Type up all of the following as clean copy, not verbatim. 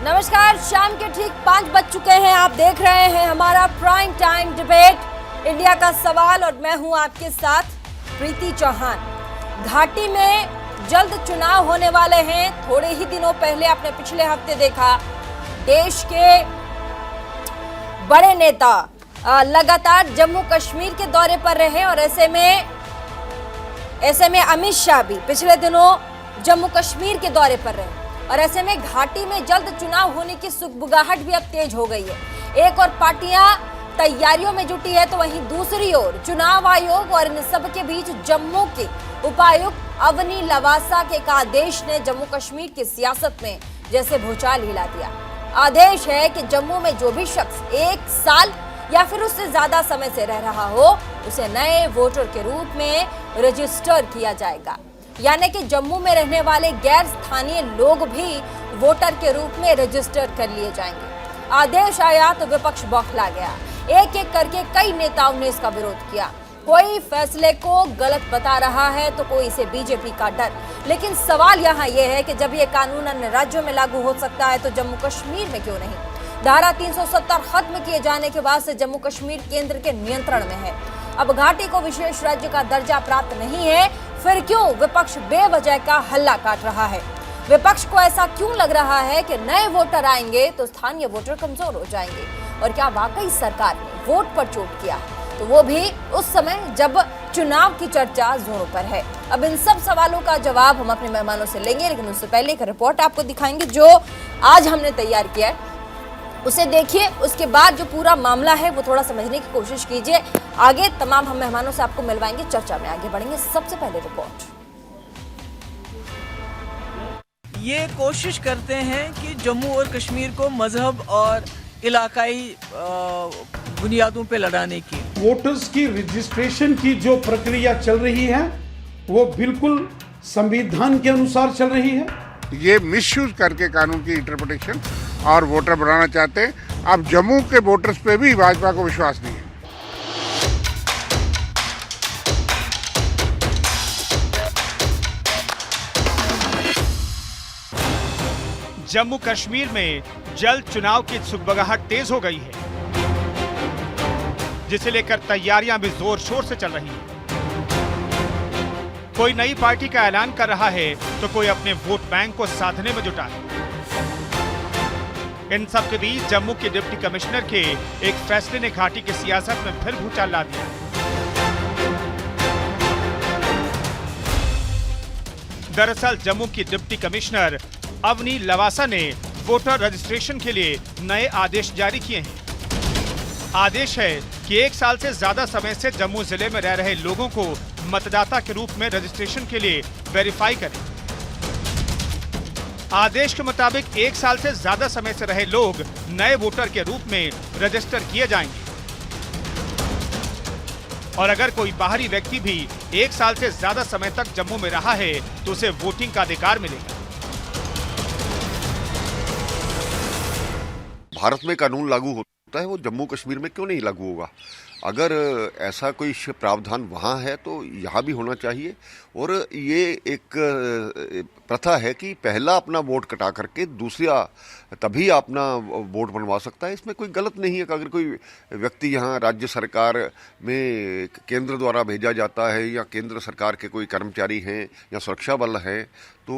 नमस्कार, शाम के ठीक 5 बज चुके हैं। आप देख रहे हैं हमारा प्राइम टाइम डिबेट इंडिया का सवाल और मैं हूं आपके साथ प्रीति चौहान। घाटी में जल्द चुनाव होने वाले हैं। थोड़े ही दिनों पहले आपने पिछले हफ्ते देखा देश के बड़े नेता लगातार जम्मू कश्मीर के दौरे पर रहे और ऐसे में अमित शाह भी पिछले दिनों जम्मू कश्मीर के दौरे पर रहे और ऐसे में घाटी में जल्द चुनाव होने की सुगबुगाहट भी अब तेज हो गई है। एक और पार्टियां तैयारियों में जुटी है तो वहीं दूसरी ओर चुनाव आयोग और इन सब के बीच जम्मू के उपायुक्त अवनी लवासा के एक आदेश ने जम्मू कश्मीर की सियासत में जैसे भूचाल हिला दिया। आदेश है कि जम्मू में जो भी शख्स 1 साल या फिर उससे ज्यादा समय से रह रहा हो उसे नए वोटर के रूप में रजिस्टर किया जाएगा, यानी कि जम्मू में रहने वाले गैर स्थानीय लोग भी वोटर के रूप में रजिस्टर कर लिए जाएंगे। आदेश आया तो विपक्ष बौखला गया। एक एक करके कई नेताओं ने इसका विरोध किया। कोई फैसले को गलत बता रहा है तो कोई इसे बीजेपी का डर। लेकिन सवाल यहाँ यह है कि जब ये कानून अन्य राज्यों में लागू हो सकता है तो जम्मू कश्मीर में क्यों नहीं? धारा 370 खत्म किए जाने के बाद से जम्मू कश्मीर केंद्र के नियंत्रण में है। अब घाटी को विशेष राज्य का दर्जा प्राप्त नहीं है, फिर क्यों विपक्ष बेवजह का हल्ला काट रहा है? विपक्ष को ऐसा क्यों लग रहा है कि नए वोटर आएंगे तो स्थानीय वोटर कमजोर हो जाएंगे? और क्या वाकई सरकार ने वोट पर चोट किया, तो वो भी उस समय जब चुनाव की चर्चा जोरों पर है? अब इन सब सवालों का जवाब हम अपने मेहमानों से लेंगे, लेकिन उससे पहले एक रिपोर्ट आपको दिखाएंगे जो आज हमने तैयार किया है। उसे देखिए, उसके बाद जो पूरा मामला है वो थोड़ा समझने की कोशिश कीजिए। आगे तमाम हम मेहमानों से आपको मिलवाएंगे, चर्चा में आगे बढ़ेंगे। सबसे पहले रिपोर्ट। ये कोशिश करते हैं कि जम्मू और कश्मीर को मजहब और इलाकाई बुनियादों पे लड़ाने की। वोटर्स की रजिस्ट्रेशन की जो प्रक्रिया चल रही है वो बिल्कुल संविधान के अनुसार चल रही है। ये मिसयूज करके कानून की इंटरप्रिटेशन और वोटर बनाना चाहते हैं। अब जम्मू के वोटर्स पे भी भाजपा को विश्वास नहीं है। जम्मू कश्मीर में जल्द चुनाव की सुगबुगाहट तेज हो गई है, जिसे लेकर तैयारियां भी जोर शोर से चल रही हैं। कोई नई पार्टी का ऐलान कर रहा है तो कोई अपने वोट बैंक को साधने में जुटा है। इन सब के बीच जम्मू के डिप्टी कमिश्नर के एक फैसले ने घाटी की सियासत में फिर भूचाल ला दिया। दरअसल जम्मू की डिप्टी कमिश्नर अवनी लवासा ने वोटर रजिस्ट्रेशन के लिए नए आदेश जारी किए हैं। आदेश है कि 1 साल से ज्यादा समय से जम्मू जिले में रह रहे लोगों को मतदाता के रूप में रजिस्ट्रेशन के लिए वेरीफाई करें। आदेश के मुताबिक 1 साल से ज्यादा समय से रहे लोग नए वोटर के रूप में रजिस्टर किए जाएंगे और अगर कोई बाहरी व्यक्ति भी 1 साल से ज्यादा समय तक जम्मू में रहा है तो उसे वोटिंग का अधिकार मिलेगा। भारत में कानून लागू होता है वो जम्मू कश्मीर में क्यों नहीं लागू होगा? अगर ऐसा कोई प्रावधान वहाँ है तो यहाँ भी होना चाहिए। और ये एक प्रथा है कि पहला अपना वोट कटा करके दूसरा तभी अपना वोट बनवा सकता है। इसमें कोई गलत नहीं है कि अगर कोई व्यक्ति यहाँ राज्य सरकार में केंद्र द्वारा भेजा जाता है या केंद्र सरकार के कोई कर्मचारी हैं या सुरक्षा बल है तो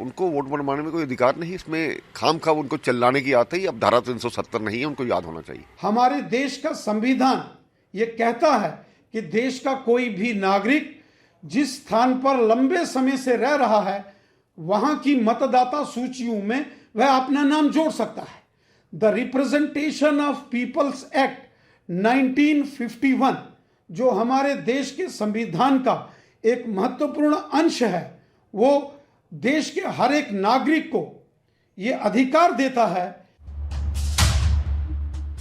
उनको वोट बनवाने में कोई अधिकार नहीं। इसमें खामखा उनको चिल्लाने की आती है। अब धारा 370 नहीं है, उनको याद होना चाहिए। हमारे देश का संविधान ये कहता है कि देश का कोई भी नागरिक जिस स्थान पर लंबे समय से रह रहा है वहां की मतदाता सूचियों में वह अपना नाम जोड़ सकता है। The representation of people's act 1951 जो हमारे देश के संविधान का एक महत्वपूर्ण अंश है वो देश के हर एक नागरिक को ये अधिकार देता है।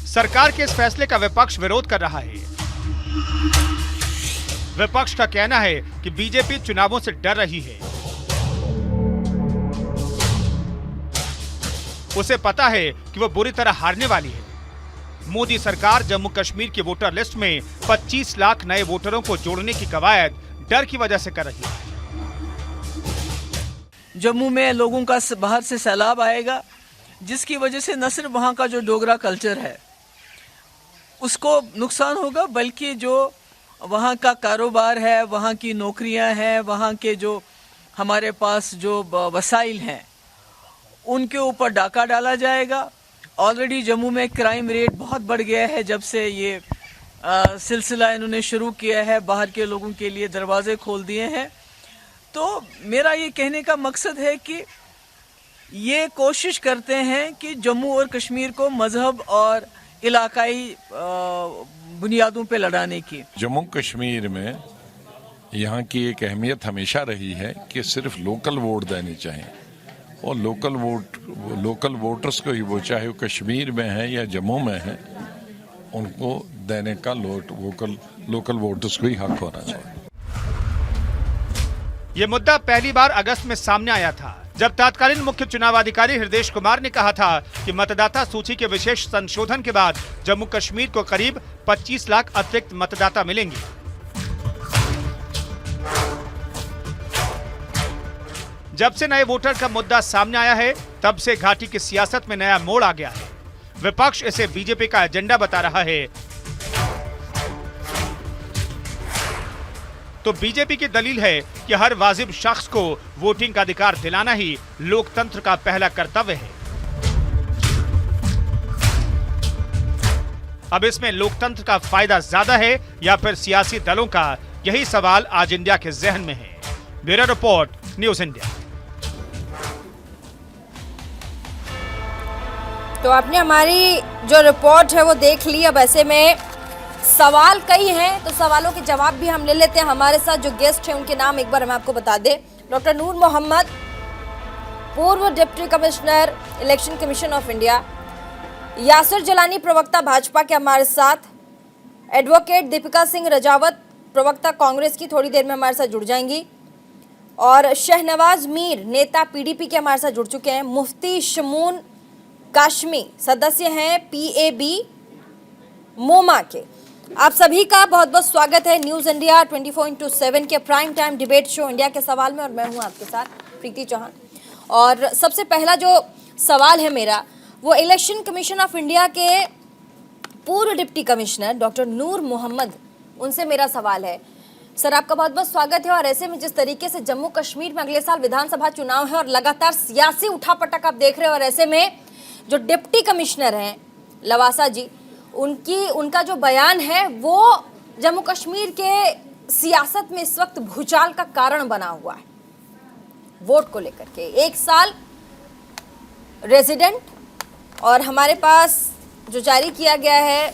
सरकार के इस फैसले का विपक्ष विरोध कर रहा है। विपक्ष का कहना है कि बीजेपी चुनावों से डर रही है। उसे पता है कि वो बुरी तरह हारने वाली है। मोदी सरकार जम्मू कश्मीर की वोटर लिस्ट में 25 लाख नए वोटरों को जोड़ने की कवायद डर की वजह से कर रही है। जम्मू में लोगों का बाहर से सैलाब आएगा जिसकी वजह से न सिर्फ वहाँ का जो डोगरा कल्चर है उसको नुकसान होगा, बल्कि जो वहाँ का कारोबार है, वहाँ की नौकरियाँ हैं, वहाँ के जो हमारे पास जो वसाइल हैं उनके ऊपर डाका डाला जाएगा। ऑलरेडी जम्मू में क्राइम रेट बहुत बढ़ गया है जब से ये सिलसिला इन्होंने शुरू किया है, बाहर के लोगों के लिए दरवाजे खोल दिए हैं। तो मेरा ये कहने का मकसद है कि ये कोशिश करते हैं कि जम्मू और कश्मीर को मजहब और इलाकाई बुनियादों पे लड़ाने की। जम्मू कश्मीर में यहाँ की एक अहमियत हमेशा रही है कि सिर्फ लोकल वोट देने चाहिए, और लोकल वोटर्स को ही, वो चाहे वो कश्मीर में है या जम्मू में है, उनको देने का लोकल वोटर्स को ही हक होना चाहिए। ये मुद्दा पहली बार अगस्त में सामने आया था, जब तत्कालीन मुख्य चुनाव अधिकारी हृदेश कुमार ने कहा था कि मतदाता सूची के विशेष संशोधन के बाद जम्मू कश्मीर को करीब 25 लाख अतिरिक्त मतदाता मिलेंगे। जब से नए वोटर का मुद्दा सामने आया है, तब से घाटी की सियासत में नया मोड़ आ गया है। विपक्ष इसे बीजेपी का एजेंडा बता रहा है, तो बीजेपी की दलील है कि हर वाजिब शख्स को वोटिंग का अधिकार दिलाना ही लोकतंत्र का पहला कर्तव्य है। अब इसमें लोकतंत्र का फायदा ज्यादा है या फिर सियासी दलों का, यही सवाल आज इंडिया के जहन में है। Bureau report, news India. तो आपने हमारी जो रिपोर्ट है वो देख ली। अब ऐसे में सवाल कई हैं, तो सवालों के जवाब भी हम ले लेते हैं। हमारे साथ जो गेस्ट हैं उनके नाम एक बार हम आपको बता दें। डॉक्टर नूर मोहम्मद, पूर्व deputy commissioner election commission of India. Yasir Jalani, प्रवक्ता भाजपा के हमारे साथ। एडवोकेट दीपिका सिंह रजावत, प्रवक्ता कांग्रेस की, थोड़ी देर में हमारे साथ जुड़ जाएंगी। और शहनवाज मीर, नेता पीडीपी के हमारे साथ जुड़ चुके हैं। मुफ्ती शमून काशमी, सदस्य हैं पीएबी मोमा के। आप सभी का बहुत बहुत स्वागत है न्यूज़ इंडिया 24/7 के prime time debate show India के सवाल में, और मैं हूं आपके साथ प्रीति चौहान। और सबसे पहला जो सवाल है मेरा, वो इलेक्शन कमीशन ऑफ इंडिया के पूर्व deputy commissioner doctor Noor Mohammad, उनसे मेरा सवाल है। सर, आपका बहुत बहुत स्वागत है। और ऐसे में जिस तरीके से जम्मू कश्मीर में अगले साल विधानसभा चुनाव है और लगातार सियासी उठापटक आप देख रहे हो, और ऐसे में जो डिप्टी कमिश्नर हैं लवासा जी, उनका जो बयान है वो जम्मू कश्मीर के सियासत में इस वक्त भूचाल का कारण बना हुआ है वोट को लेकर के। 1 साल रेजिडेंट, और हमारे पास जो जारी किया गया है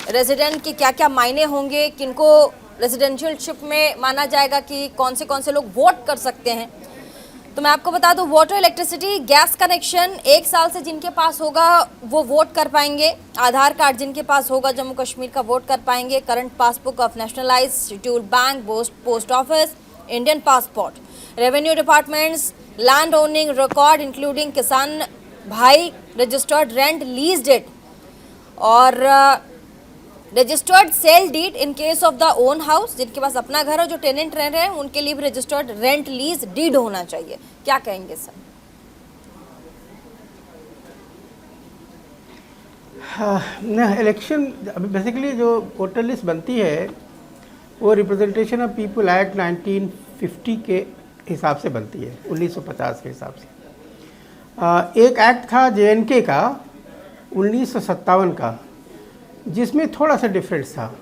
रेजिडेंट के क्या क्या मायने होंगे, किनको रेजिडेंशियलशिप में माना जाएगा, कि कौन से लोग वोट कर सकते हैं। तो मैं आपको बता दूं, वाटर, इलेक्ट्रिसिटी, गैस कनेक्शन 1 साल से जिनके पास होगा वो वोट कर पाएंगे। आधार कार्ड जिनके पास होगा जम्मू कश्मीर का वोट कर पाएंगे। Current passbook of nationalised scheduled bank, post office, Indian passport, revenue departments, land owning record including किसान भाई, रजिस्टर्ड रेंट लीज डेट और registered sale deed in case of the own house, जिनके पास अपना घर है, जो टेनेंट रह रहे हैं उनके लिए भी रजिस्टर्ड रेंट लीज डीड होना चाहिए। क्या कहेंगे सर? इलेक्शन बेसिकली जो वोटर लिस्ट बनती है वो रिप्रेजेंटेशन ऑफ पीपल एक्ट 1950 के हिसाब से बनती है, 1950 के हिसाब से। एक एक्ट था JNK का 1957 का, जिसमें थोड़ा सा डिफरेंस था।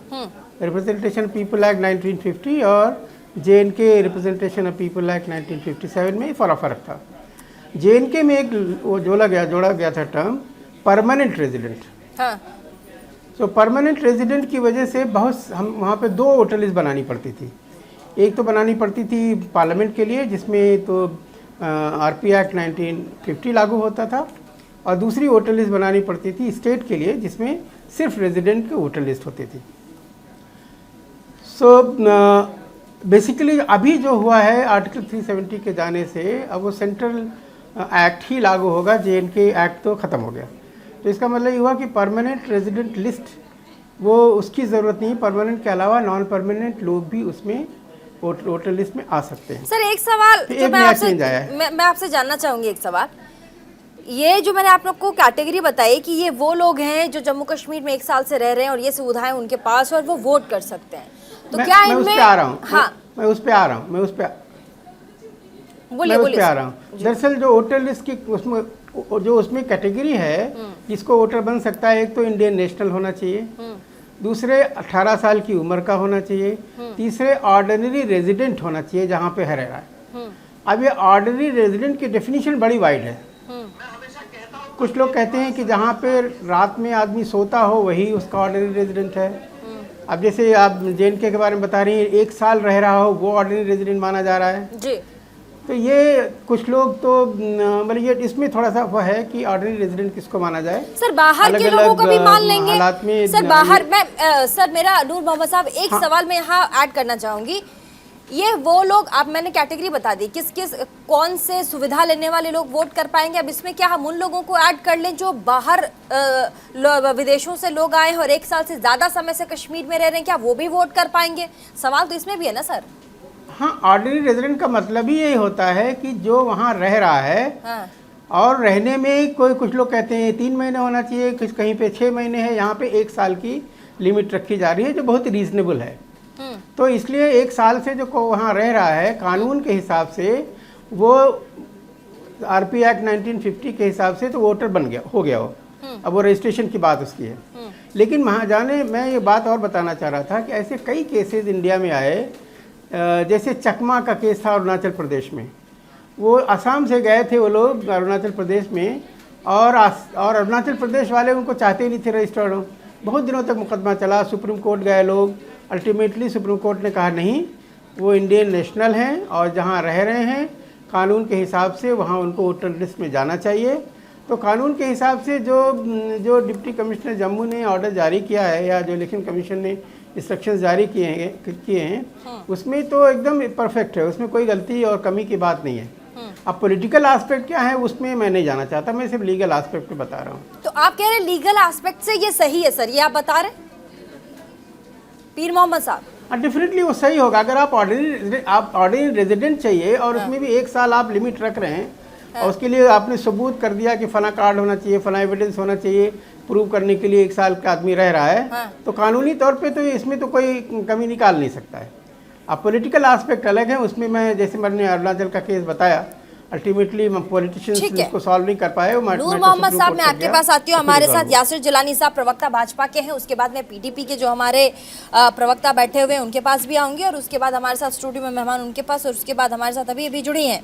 रिप्रेजेंटेशन पीपल एक्ट 1950 और JNK representation of people act 1957 में फर्क था। JNK में एक वो जोड़ा गया था टर्म परमानेंट रेजिडेंट। सो परमानेंट रेजिडेंट की वजह से हम वहाँ पे 2 वोटर लिस्ट बनानी पड़ती थी। एक तो बनानी पड़ती थी पार्लियामेंट के लिए, जिसमें तो RP एक्ट 1950 लागू होता था, और दूसरी वोटर लिस्ट बनानी पड़ती थी स्टेट के लिए, जिसमें सिर्फ रेजिडेंट की वोटर लिस्ट होती थी। सो बेसिकली अभी जो हुआ है आर्टिकल 370 के जाने से अब वो सेंट्रल एक्ट ही लागू होगा, JNK एक्ट तो ख़त्म हो गया। तो इसका मतलब ये हुआ कि परमानेंट रेजिडेंट लिस्ट वो उसकी ज़रूरत नहीं, परमानेंट के अलावा नॉन परमानेंट लोग भी उसमें वोटर लिस्ट में आ सकते हैं। सर, एक सवाल तो मैं आपसे जानना चाहूँगी, एक सवाल ये जो मैंने आप लोग को कैटेगरी बताई कि ये वो लोग हैं जो जम्मू कश्मीर में 1 साल से रह रहे हैं और ये सुविधाएं उनके पास और वो वोट कर सकते हैं, तो क्या मैं उस इनमें पे आ रहा हूँ। हाँ मैं उस पे आ रहा हूँ। बोलिए बोलिए आ रहा हूँ। दरअसल जो वोटर लिस्ट की उसमें कैटेगरी है जिसको वोटर बन सकता है, एक तो इंडियन नेशनल होना चाहिए, दूसरे 18 साल की उम्र का होना चाहिए, तीसरे ऑर्डिनरी रेजिडेंट होना चाहिए जहाँ पे रह रहा है। अब ये ऑर्डिनरी रेजिडेंट की डेफिनेशन बड़ी वाइड है। कुछ लोग कहते हैं कि जहाँ पे रात में आदमी सोता हो वही उसका ऑर्डिनरी रेजिडेंट है। अब जैसे आप JNK के बारे में बता रही हैं, 1 साल रह रहा हो वो ऑर्डिनरी रेजिडेंट माना जा रहा है जी। तो ये कुछ लोग तो मतलब ये इसमें थोड़ा सा वो है कि ऑर्डिनरी रेजिडेंट किसको माना जाए। सर बाहर के लोगों को भी मान लेंगे हालात में सर बाहर मैं सर मेरा नूर मोहम्मद साहब एक सवाल मैं यहाँ ऐड करना चाहूंगी। ये वो लोग आप मैंने कैटेगरी बता दी किस किस कौन से सुविधा लेने वाले लोग वोट कर पाएंगे। अब इसमें क्या हम उन लोगों को ऐड कर लें जो बाहर विदेशों से लोग आए हैं और 1 साल से ज्यादा समय से कश्मीर में रह रहे हैं, क्या वो भी वोट कर पाएंगे? सवाल तो इसमें भी है ना सर। हाँ, ऑर्डिनरी रेजिडेंट का मतलब ही यही होता है कि जो वहाँ रह रहा है हाँ। और रहने में कुछ लोग कहते हैं 3 महीने होना चाहिए, कहीं पे 6 महीने है, यहाँ पे 1 साल की लिमिट रखी जा रही है जो बहुत रीजनेबल है। तो इसलिए 1 साल से जो वहाँ रह रहा है कानून के हिसाब से वो RP एक्ट 1950 के हिसाब से तो वोटर बन गया हो गया हो। अब वो रजिस्ट्रेशन की बात उसकी है। लेकिन महाजाने मैं ये बात और बताना चाह रहा था कि ऐसे कई केसेस इंडिया में आए, जैसे चकमा का केस था अरुणाचल प्रदेश में। वो असम से गए थे वो लोग अरुणाचल प्रदेश में और अरुणाचल प्रदेश वाले उनको चाहते ही नहीं थे रजिस्टर्ड हो। बहुत दिनों तक मुकदमा चला, सुप्रीम कोर्ट गए लोग, अल्टीमेटली सुप्रीम कोर्ट ने कहा नहीं, वो इंडियन नेशनल हैं और जहाँ रह रहे हैं कानून के हिसाब से वहाँ उनको वोटर लिस्ट में जाना चाहिए। तो कानून के हिसाब से जो डिप्टी कमिश्नर जम्मू ने ऑर्डर जारी किया है या जो इलेक्शन कमीशन ने इंस्ट्रक्शंस जारी किए हैं उसमें तो एकदम परफेक्ट है, उसमें कोई गलती और कमी की बात नहीं है। अब पॉलिटिकल एस्पेक्ट क्या है उसमें मैं नहीं जाना चाहता, मैं सिर्फ लीगल एस्पेक्ट पे बता रहा हूँ। तो आप कह रहे हैं लीगल एस्पेक्ट से ये सही है सर, ये आप बता रहे पीर मोहम्मद साहब? हाँ, डेफिनेटली वो सही होगा। अगर आप ऑर्डिनरी रेजिडेंट चाहिए और उसमें भी 1 साल आप लिमिट रख रहे हैं और उसके लिए आपने सबूत कर दिया कि फला कार्ड होना चाहिए, फला एविडेंस होना चाहिए, प्रूव करने के लिए 1 साल का आदमी रह रहा है, तो कानूनी तौर पे तो इसमें तो कोई कमी निकाल नहीं सकता है। अब पॉलिटिकल एस्पेक्ट अलग है, उसमें मैं जैसे मैंने अरुणाचल का केस बताया, अल्टीमेटली पॉलिटिशियंस इसको सॉल्व नहीं कर पाए। नूर मोहम्मद साहब मैं आपके पास आती हूँ। हमारे साथ यासिर जिलानी साहब प्रवक्ता भाजपा के हैं, उसके बाद में PDP के जो हमारे प्रवक्ता बैठे हुए हैं उनके पास भी आऊंगी और उसके बाद हमारे साथ स्टूडियो में मेहमान उनके पास, और उसके बाद हमारे साथ अभी जुड़ी हैं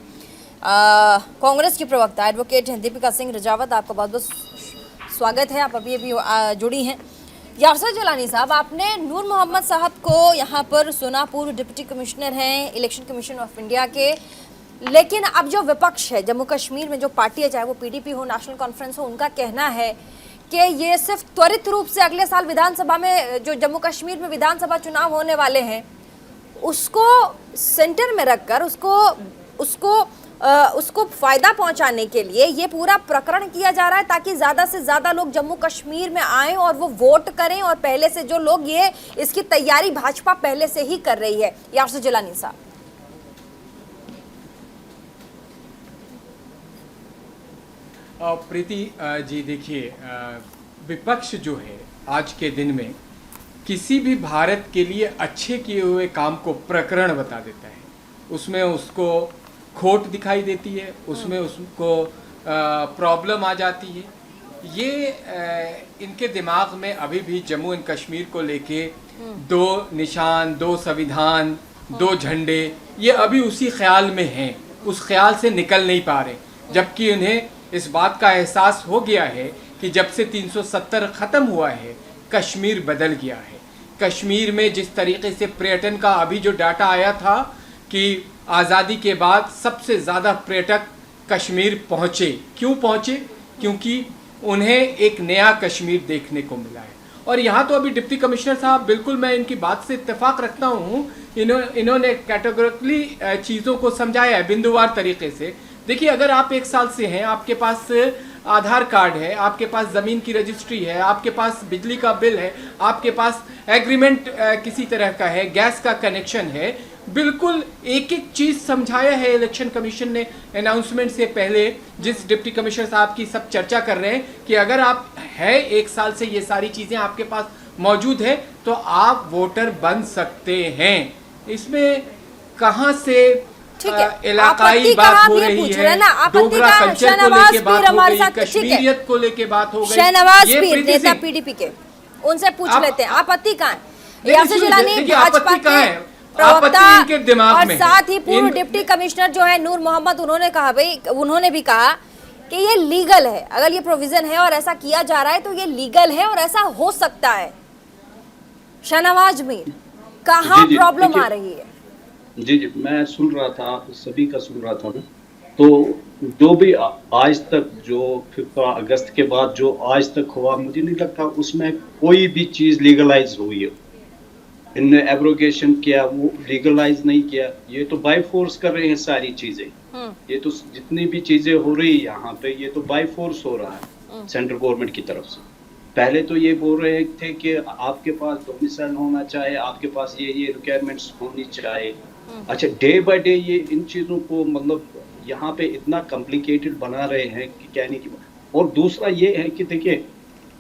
कांग्रेस की प्रवक्ता एडवोकेट हैं दीपिका सिंह रजावत। आपका बहुत बहुत स्वागत है, आप अभी जुड़ी हैं। यासिर जिलानी साहब, आपने नूर मोहम्मद साहब को यहाँ पर सुना, पूर्व डिप्टी कमिश्नर हैं इलेक्शन कमीशन ऑफ इंडिया के, लेकिन अब जो विपक्ष है जम्मू कश्मीर में, जो पार्टी है चाहे वो PDP हो, नेशनल कॉन्फ्रेंस हो, उनका कहना है कि ये सिर्फ त्वरित रूप से अगले साल विधानसभा में जो जम्मू कश्मीर में विधानसभा चुनाव होने वाले हैं उसको सेंटर में रखकर उसको फायदा पहुंचाने के लिए ये पूरा प्रकरण किया जा रहा है ताकि ज्यादा से ज्यादा लोग जम्मू कश्मीर में आएं और वो वोट करें। और पहले से जो लोग ये इसकी तैयारी भाजपा पहले से ही कर रही है। यासिर जिलानी साहब। प्रीति जी, देखिए विपक्ष जो है आज के दिन में किसी भी भारत के लिए अच्छे किए हुए काम को प्रकरण बता देता है, उसमें उसको खोट दिखाई देती है, उसमें उसको प्रॉब्लम आ जाती है। ये इनके दिमाग में अभी भी जम्मू एंड कश्मीर को लेके 2 निशान, 2 संविधान, 2 झंडे, ये अभी उसी ख्याल में हैं, उस ख्याल से निकल नहीं पा रहे। जबकि उन्हें इस बात का एहसास हो गया है कि जब से 370 ख़त्म हुआ है कश्मीर बदल गया है। कश्मीर में जिस तरीके से पर्यटन का अभी जो डाटा आया था कि आज़ादी के बाद सबसे ज़्यादा पर्यटक कश्मीर पहुँचे, क्यों पहुँचे? क्योंकि उन्हें एक नया कश्मीर देखने को मिला है। और यहाँ तो अभी डिप्टी कमिश्नर साहब, बिल्कुल मैं इनकी बात से इत्तेफाक रखता हूँ, इन्होंने कैटेगोरिकली चीज़ों को समझाया है बिंदुवार तरीके से। देखिए, अगर आप 1 साल से हैं, आपके पास आधार कार्ड है, आपके पास ज़मीन की रजिस्ट्री है, आपके पास बिजली का बिल है, आपके पास एग्रीमेंट किसी तरह का है, गैस का कनेक्शन है, बिल्कुल एक एक चीज़ समझाया है इलेक्शन कमीशन ने अनाउंसमेंट से पहले, जिस डिप्टी कमिश्नर साहब की सब चर्चा कर रहे हैं कि अगर आप है 1 साल से ये सारी चीजें आपके पास मौजूद है तो आप वोटर बन सकते हैं। इसमें कहां से ठीक है, इलाकाई आपत्ति बात कहाँ हो ये रही पूछ है, रहे हैं ना, आपत्ति डोगरा कहाँ? कल्चर को शहनवाज लेके पीर बात हो हमारे गई, साथ, ठीक है। कश्मीरियत को लेके बात हो गई। शहनवाज ये पीर प्रीति नेता सिंह, पीडीपी के, उनसे पूछ आप- लेते हैं आपत्ति कहाँ है? देखिए, यासिर जिलानी देखिए, भाजपा आपत्ति कहाँ के है? प्रवक्ता आपत्ति इनके दिमाग और में है। साथ ही पूर्व इन- डिप्टी कमिश्नर जो है नूर मोहम्मद, उन्होंने कहा भाई, उन्होंने भी कहा कि ये लीगल है, अगर ये प्रोविजन है और ऐसा किया जा रहा है तो ये लीगल है और ऐसा हो सकता है। शहनवाज मीर, कहाँ जी, प्रॉब्लम देखिए- आ रही है? जी मैं सुन रहा था, आप सभी का सुन रहा था मैं। तो जो भी आज तक जो 15 अगस्त के बाद जो आज तक हुआ, मुझे नहीं लगता उसमें कोई भी चीज लीगलाइज हुई है। इनने एब्रोगेशन किया, वो लीगलाइज नहीं किया। ये तो बाय फोर्स कर रहे हैं सारी चीजें। ये तो जितनी भी चीजें हो रही है यहाँ पे, ये तो बाय फोर्स हो रहा है सेंट्रल गवर्नमेंट की तरफ से। पहले तो ये बोल रहे थे कि आपके पास डोमिसाइल होना चाहिए, आपके पास ये रिक्वायरमेंट्स होनी चाहिए। अच्छा, डे बाय डे ये इन चीजों को मतलब यहाँ पे इतना कॉम्प्लिकेटेड बना रहे हैं कि कहने की। और दूसरा ये है कि देखिए,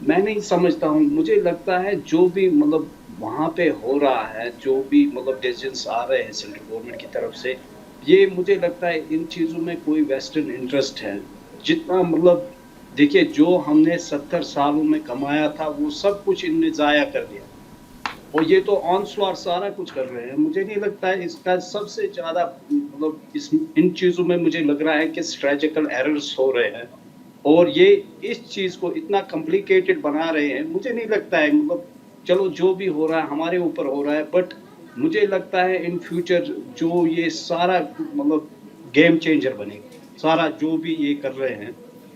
मैं नहीं समझता हूँ, मुझे लगता है जो भी मतलब वहाँ पे हो रहा है, जो भी मतलब डिसीजंस आ रहे हैं सेंट्रल गवर्नमेंट की तरफ से, ये मुझे लगता है इन चीज़ों में कोई वेस्टर्न इंटरेस्ट है। जितना मतलब देखिए, जो हमने 70 सालों में कमाया था वो सब कुछ इनने ज़ाया कर दिया, और ये तो ऑनस्लॉट सारा कुछ कर रहे हैं। मुझे नहीं लगता है इसका सबसे ज़्यादा मतलब इन चीज़ों में मुझे लग रहा है कि स्ट्रेटेजिकल एरर्स हो रहे हैं, और ये इस चीज़ को इतना कॉम्प्लिकेटेड बना रहे हैं। मुझे नहीं लगता है मतलब, चलो जो भी हो रहा है हमारे ऊपर हो रहा है, बट मुझे लगता है इन फ्यूचर जो ये सारा मतलब गेम चेंजर बनेगा सारा जो भी ये कर रहे हैं।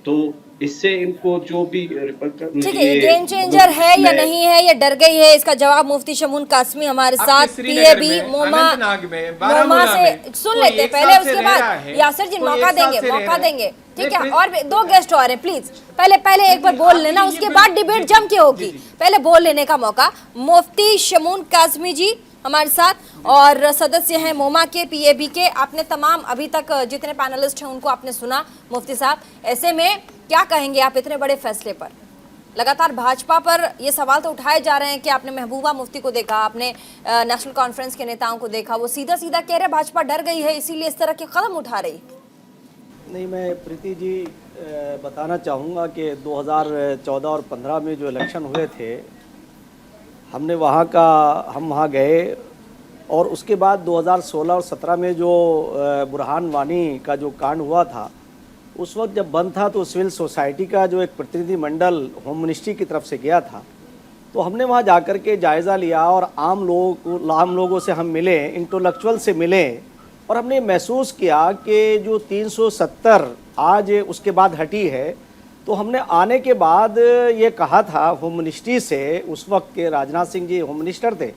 तो इससे इनको जो भी ठीक है, ये गेम चेंजर है या नहीं है, ये डर गई है, इसका जवाब मुफ्ती शमून कासमी हमारे साथ पीएबी मोमा से सुन लेते हैं पहले, उसके बाद यासिर जी मौका देंगे ठीक है। और 2 गेस्ट और हैं, प्लीज पहले एक बार बोल लेना, उसके बाद डिबेट जम के होगी। पहले बोल लेने का मौका। मुफ्ती शमून कासमी जी हमारे साथ, और सदस्य हैं मोमा के, पीएबी के। आपने तमाम अभी तक जितने पैनलिस्ट हैं उनको आपने सुना। मुफ्ती साहब, ऐसे में क्या कहेंगे आप इतने बड़े फैसले पर? लगातार भाजपा पर ये सवाल तो उठाए जा रहे हैं कि आपने महबूबा मुफ्ती को देखा, आपने नेशनल कॉन्फ्रेंस के नेताओं को देखा, वो सीधा सीधा कह रहे भाजपा डर गई है इसीलिए इस तरह के कदम उठा रही। नहीं, मैं प्रीति जी बताना चाहूँगा कि 2014 और 15 में जो इलेक्शन हुए थे, हम वहाँ गए, और उसके बाद 2016 और 17 में जो बुरहान वानी का जो कांड हुआ था, उस वक्त जब बंद था तो सिविल सोसाइटी का जो एक प्रतिनिधिमंडल होम मिनिस्ट्री की तरफ से गया था, तो हमने वहाँ जाकर के जायज़ा लिया और आम लोगों से हम मिले, इंटेलेक्चुअल से मिले, और हमने महसूस किया कि जो 370 आज उसके बाद हटी है। तो हमने आने के बाद ये कहा था होम मिनिस्ट्री से, उस वक्त के राजनाथ सिंह जी होम मिनिस्टर थे,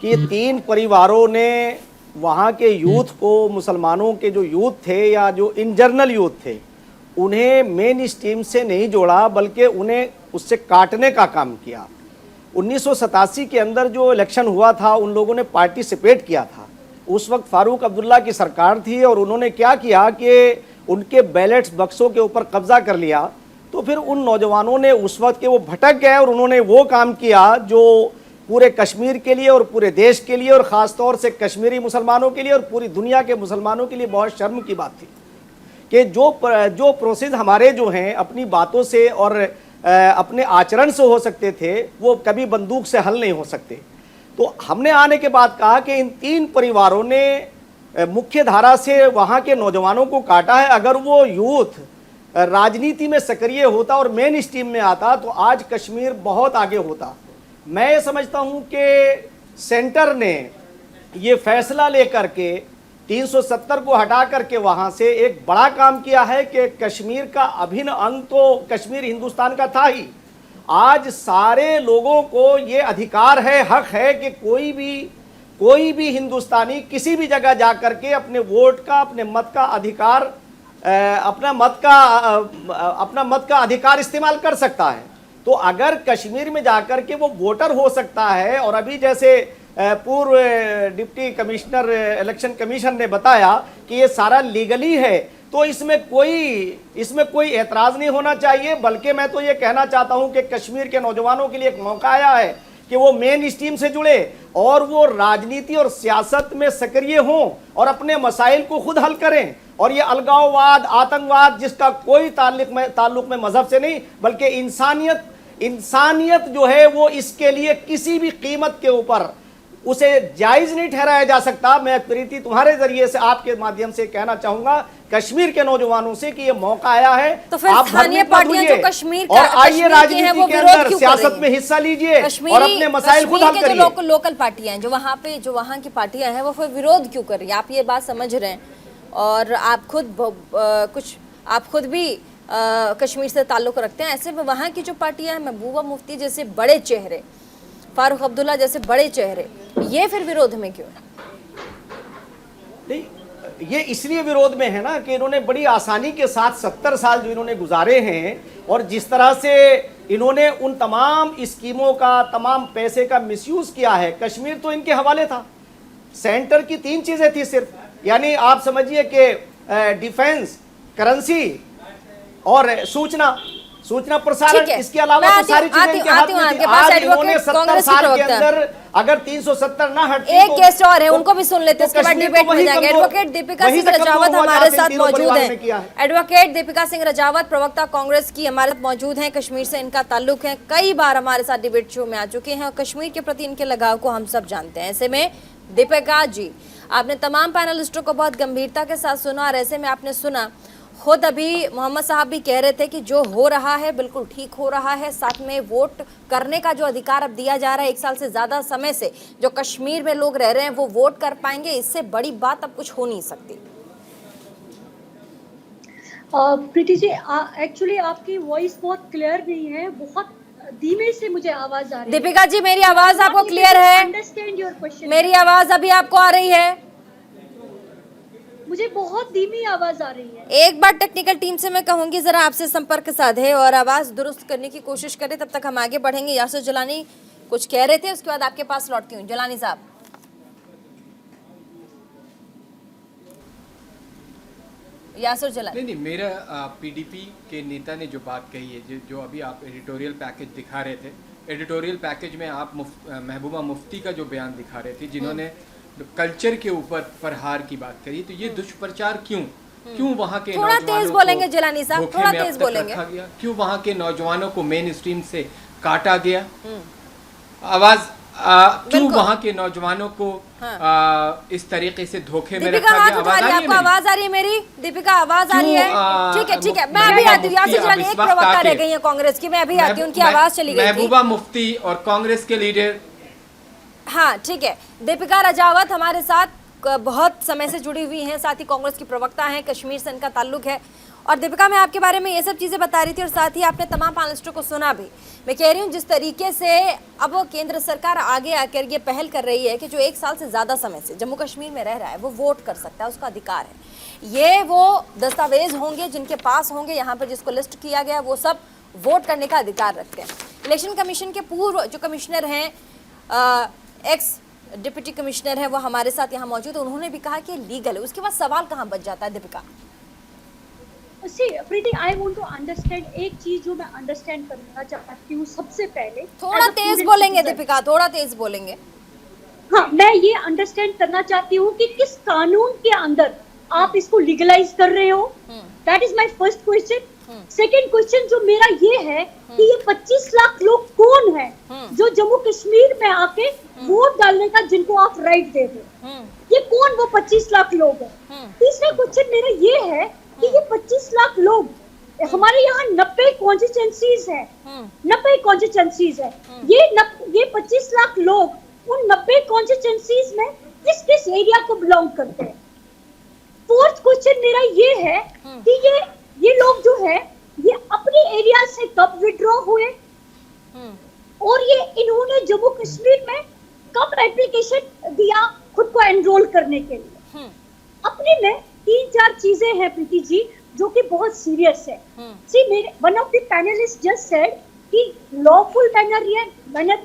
कि 3 परिवारों ने वहाँ के यूथ को, मुसलमानों के जो यूथ थे या जो इन जनरल यूथ थे, उन्हें मेन स्ट्रीम से नहीं जोड़ा बल्कि उन्हें उससे काटने का काम किया। 1987 के अंदर जो इलेक्शन हुआ था, उन लोगों ने पार्टिसिपेट किया था। उस वक्त फारूक अब्दुल्ला की सरकार थी, और उन्होंने क्या किया कि उनके बैलेट्स बक्सों के ऊपर कब्जा कर लिया। तो फिर उन नौजवानों ने उस वक्त के वो भटक गए, और उन्होंने वो काम किया जो पूरे कश्मीर के लिए और पूरे देश के लिए और ख़ास तौर से कश्मीरी मुसलमानों के लिए और पूरी दुनिया के मुसलमानों के लिए बहुत शर्म की बात थी कि जो प्रोसेस हमारे जो हैं अपनी बातों से और अपने आचरण से हो सकते थे, वो कभी बंदूक से हल नहीं हो सकते। तो हमने आने के बाद कहा कि इन 3 परिवारों ने मुख्य धारा से वहाँ के नौजवानों को काटा है। अगर वो यूथ राजनीति में सक्रिय होता और मेन स्ट्रीम में आता तो आज कश्मीर बहुत आगे होता। मैं ये समझता हूँ कि सेंटर ने ये फैसला लेकर के 370 को हटा करके वहाँ से एक बड़ा काम किया है कि कश्मीर का अभिन्न अंग तो कश्मीर हिंदुस्तान का था ही। आज सारे लोगों को ये अधिकार है, हक है कि कोई भी हिंदुस्तानी किसी भी जगह जा करके अपने वोट का, अपने मत का अधिकार, अपना मत का अधिकार इस्तेमाल कर सकता है। तो अगर कश्मीर में जाकर के वो वोटर हो सकता है, और अभी जैसे पूर्व डिप्टी कमिश्नर इलेक्शन कमीशन ने बताया कि ये सारा लीगली है, तो इसमें कोई एतराज नहीं होना चाहिए। बल्कि मैं तो ये कहना चाहता हूं कि कश्मीर के नौजवानों के लिए एक मौका आया है कि वो मेन स्ट्रीम से जुड़े और वो राजनीति और सियासत में सक्रिय हों और अपने मसाइल को खुद हल करें। और ये अलगाववाद, आतंकवाद, जिसका कोई ताल्लुक में मजहब से नहीं बल्कि इंसानियत जो है, वो इसके लिए किसी भी कीमत के ऊपर उसे जायज नहीं ठहराया जा सकता। मैं प्रीति तुम्हारे जरिए से, आपके माध्यम से कहना चाहूंगा कश्मीर के नौजवानों से कि ये मौका आया है, तो फिर आप स्थानीय पार्टियां जो कश्मीर और आइए राजनीति के अंदर सियासत में हिस्सा लीजिए और अपने मसाइल खुद हल करिए। जो लोकल पार्टियां हैं, जो वहाँ की पार्टियां हैं, वो फिर विरोध क्यों कर रही है? आप ये बात समझ रहे हैं और आप खुद भी कश्मीर से ताल्लुक रखते हैं। ऐसे में वहाँ की जो पार्टियां हैं, महबूबा मुफ्ती जैसे बड़े चेहरे, फारूक अब्दुल्ला जैसे बड़े चेहरे, ये फिर विरोध में क्यों है? नहीं, ये इसलिए विरोध में है ना कि इन्होंने बड़ी आसानी के साथ 70 साल जो इन्होंने गुजारे हैं और जिस तरह से इन्होंने उन तमाम स्कीमों का, तमाम पैसे का मिसयूज किया है। कश्मीर तो इनके हवाले था। सेंटर की 3 चीजें थी सिर्फ, यानी आप समझिए कि डिफेंस, करेंसी और सूचना प्रसारण, इसके अलावा तो सारी चीजें इनके हाथ में थी। आज इन्होंने 70 साल के अंदर अगर 370 ना हटती, एक गेस्ट और है, उनको भी सुन लेते हैं, उसके बाद डिबेट में जाएंगे। एडवोकेट दीपिका सिंह रजावत हमारे साथ मौजूद हैं। एडवोकेट दीपिका सिंह रजावत, प्रवक्ता कांग्रेस की, हमारे साथ मौजूद हैं। कश्मीर से इनका ताल्लुक है, कई बार हमारे साथ डिबेट शो में आ चुके हैं और कश्मीर के प्रति इनके लगाव को हम सब जानते हैं। ऐसे में दीपिका जी, आपने तमाम पैनलिस्टों को बहुत गंभीरता के साथ सुना और ऐसे में आपने सुना, खुद अभी मोहम्मद साहब भी कह रहे थे कि जो हो रहा है बिल्कुल ठीक हो रहा है। साथ में वोट करने का जो अधिकार अब दिया जा रहा है, 1 साल से ज़्यादा समय से जो कश्मीर में लोग रह रहे हैं वो वोट कर पाएंगे। इससे बड़ी बात अब कुछ हो नहीं सकती। प्रीति जी, एक्चुअली आपकी वॉइस बहुत क्लियर नहीं है, बहुत धीमे से मुझे आवाज आ रही है। दीपिका जी, मेरी आवाज आपको क्लियर है? Understand your question. मेरी आवाज अभी आपको आ रही है? मुझे बहुत धीमी आवाज आ रही है। एक बार टेक्निकल टीम से मैं कहूंगी जरा आपसे संपर्क साधे और आवाज दुरुस्त करने की कोशिश करें, तब तक हम आगे बढ़ेंगे। यासर जलानी कुछ कह रहे थे, उसके बाद आपके पास लौटती हूँ। जलानी साहब। यासर जलानी। नहीं, मेरा पीडीपी के नेता ने जो बात कही है, जो अभी आप एडिटोरियल पैकेज दिखा रहे थे, एडिटोरियल पैकेज में आप महबूबा मुफ्ती का जो बयान दिखा रहे थे, जिन्होंने कल्चर के ऊपर प्रहार की बात करी, तो ये दुष्प्रचार क्यों वहाँ के थोड़ा तेज बोलेंगे जलानी साहब, थोड़ा तेज बोलेंगे। क्यों वहाँ के नौजवानों को मेन स्ट्रीम से काटा गया? आवाज क्यों वहाँ के नौजवानों को इस तरीके से धोखे में रखा गया? आपको आवाज आ रही है मेरी? दीपिका आवाज आ रही है? ठीक है, मैं अभी आती हूँ। यासर जलानी, एक प्रवक्ता रह गई है कांग्रेस की, मैं अभी आती हूँ, उनकी आवाज चली गई। महबूबा मुफ्ती और कांग्रेस के लीडर। हाँ ठीक है, दीपिका रजावत हमारे साथ बहुत समय से जुड़ी हुई हैं, साथ ही कांग्रेस की प्रवक्ता हैं, कश्मीर से इनका ताल्लुक है। और दीपिका, मैं आपके बारे में ये सब चीज़ें बता रही थी और साथ ही आपने तमाम पैनलिस्टों को सुना भी। मैं कह रही हूँ जिस तरीके से अब केंद्र सरकार आगे आकर ये पहल कर रही है कि जो 1 साल से ज़्यादा समय से जम्मू कश्मीर में रह रहा है वो वोट कर सकता है, उसका अधिकार है। ये वो दस्तावेज होंगे जिनके पास होंगे, यहाँ पर जिसको लिस्ट किया गया वो सब वोट करने का अधिकार रखते हैं। इलेक्शन कमीशन के पूर्व जो कमिश्नर हैं, एक्स डिप्टी कमिश्नर है, वो हमारे साथ यहाँ मौजूद है। उन्होंने भी कहा कि लीगल है। उसके बाद सवाल कहाँ बच जाता है दीपिका? प्रीति, आई वांट टू अंडरस्टैंड एक चीज जो मैं अंडरस्टैंड करना चाहती हूँ। सबसे पहले थोड़ा तेज बोलेंगे दीपिका, थोड़ा तेज बोलेंगे। हाँ, मैं ये अंडरस्टैंड करना चाहती हूँ कि किस कानून के अंदर आप इसको लीगलाइज कर रहे हो। That is my first question. Second question जो मेरा ये है कि ये 25 लाख लोग कौन है जो जम्मू कश्मीर में आके वोट डालने का जिनको आप राइट दे रहे हो, ये कौन वो 25 लाख लोग है? तीसरा क्वेश्चन मेरा ये है कि ये 25 लाख लोग, हमारे यहाँ 90 कॉन्स्टिट्यूएंसीज है, 90 कॉन्स्टिट्यूएंसीज है। ये 25 लाख लोग उन 90 कॉन्स्टिट्यूएंसीज में किस किस एरिया को बिलोंग करते हैं? फोर्थ क्वेश्चन मेरा ये है कि ये लोग जो है ये अपने एरिया से कब विड्रॉ हुए और ये इन्होंने जम्मू कश्मीर में कब एप्लीकेशन दिया खुद को एनरोल करने के लिए? अपने में 3-4 चीजें हैं प्रीति जी जो कि बहुत सीरियस है। सी, मेरे one of the panelist just said कि लॉफुल मैनर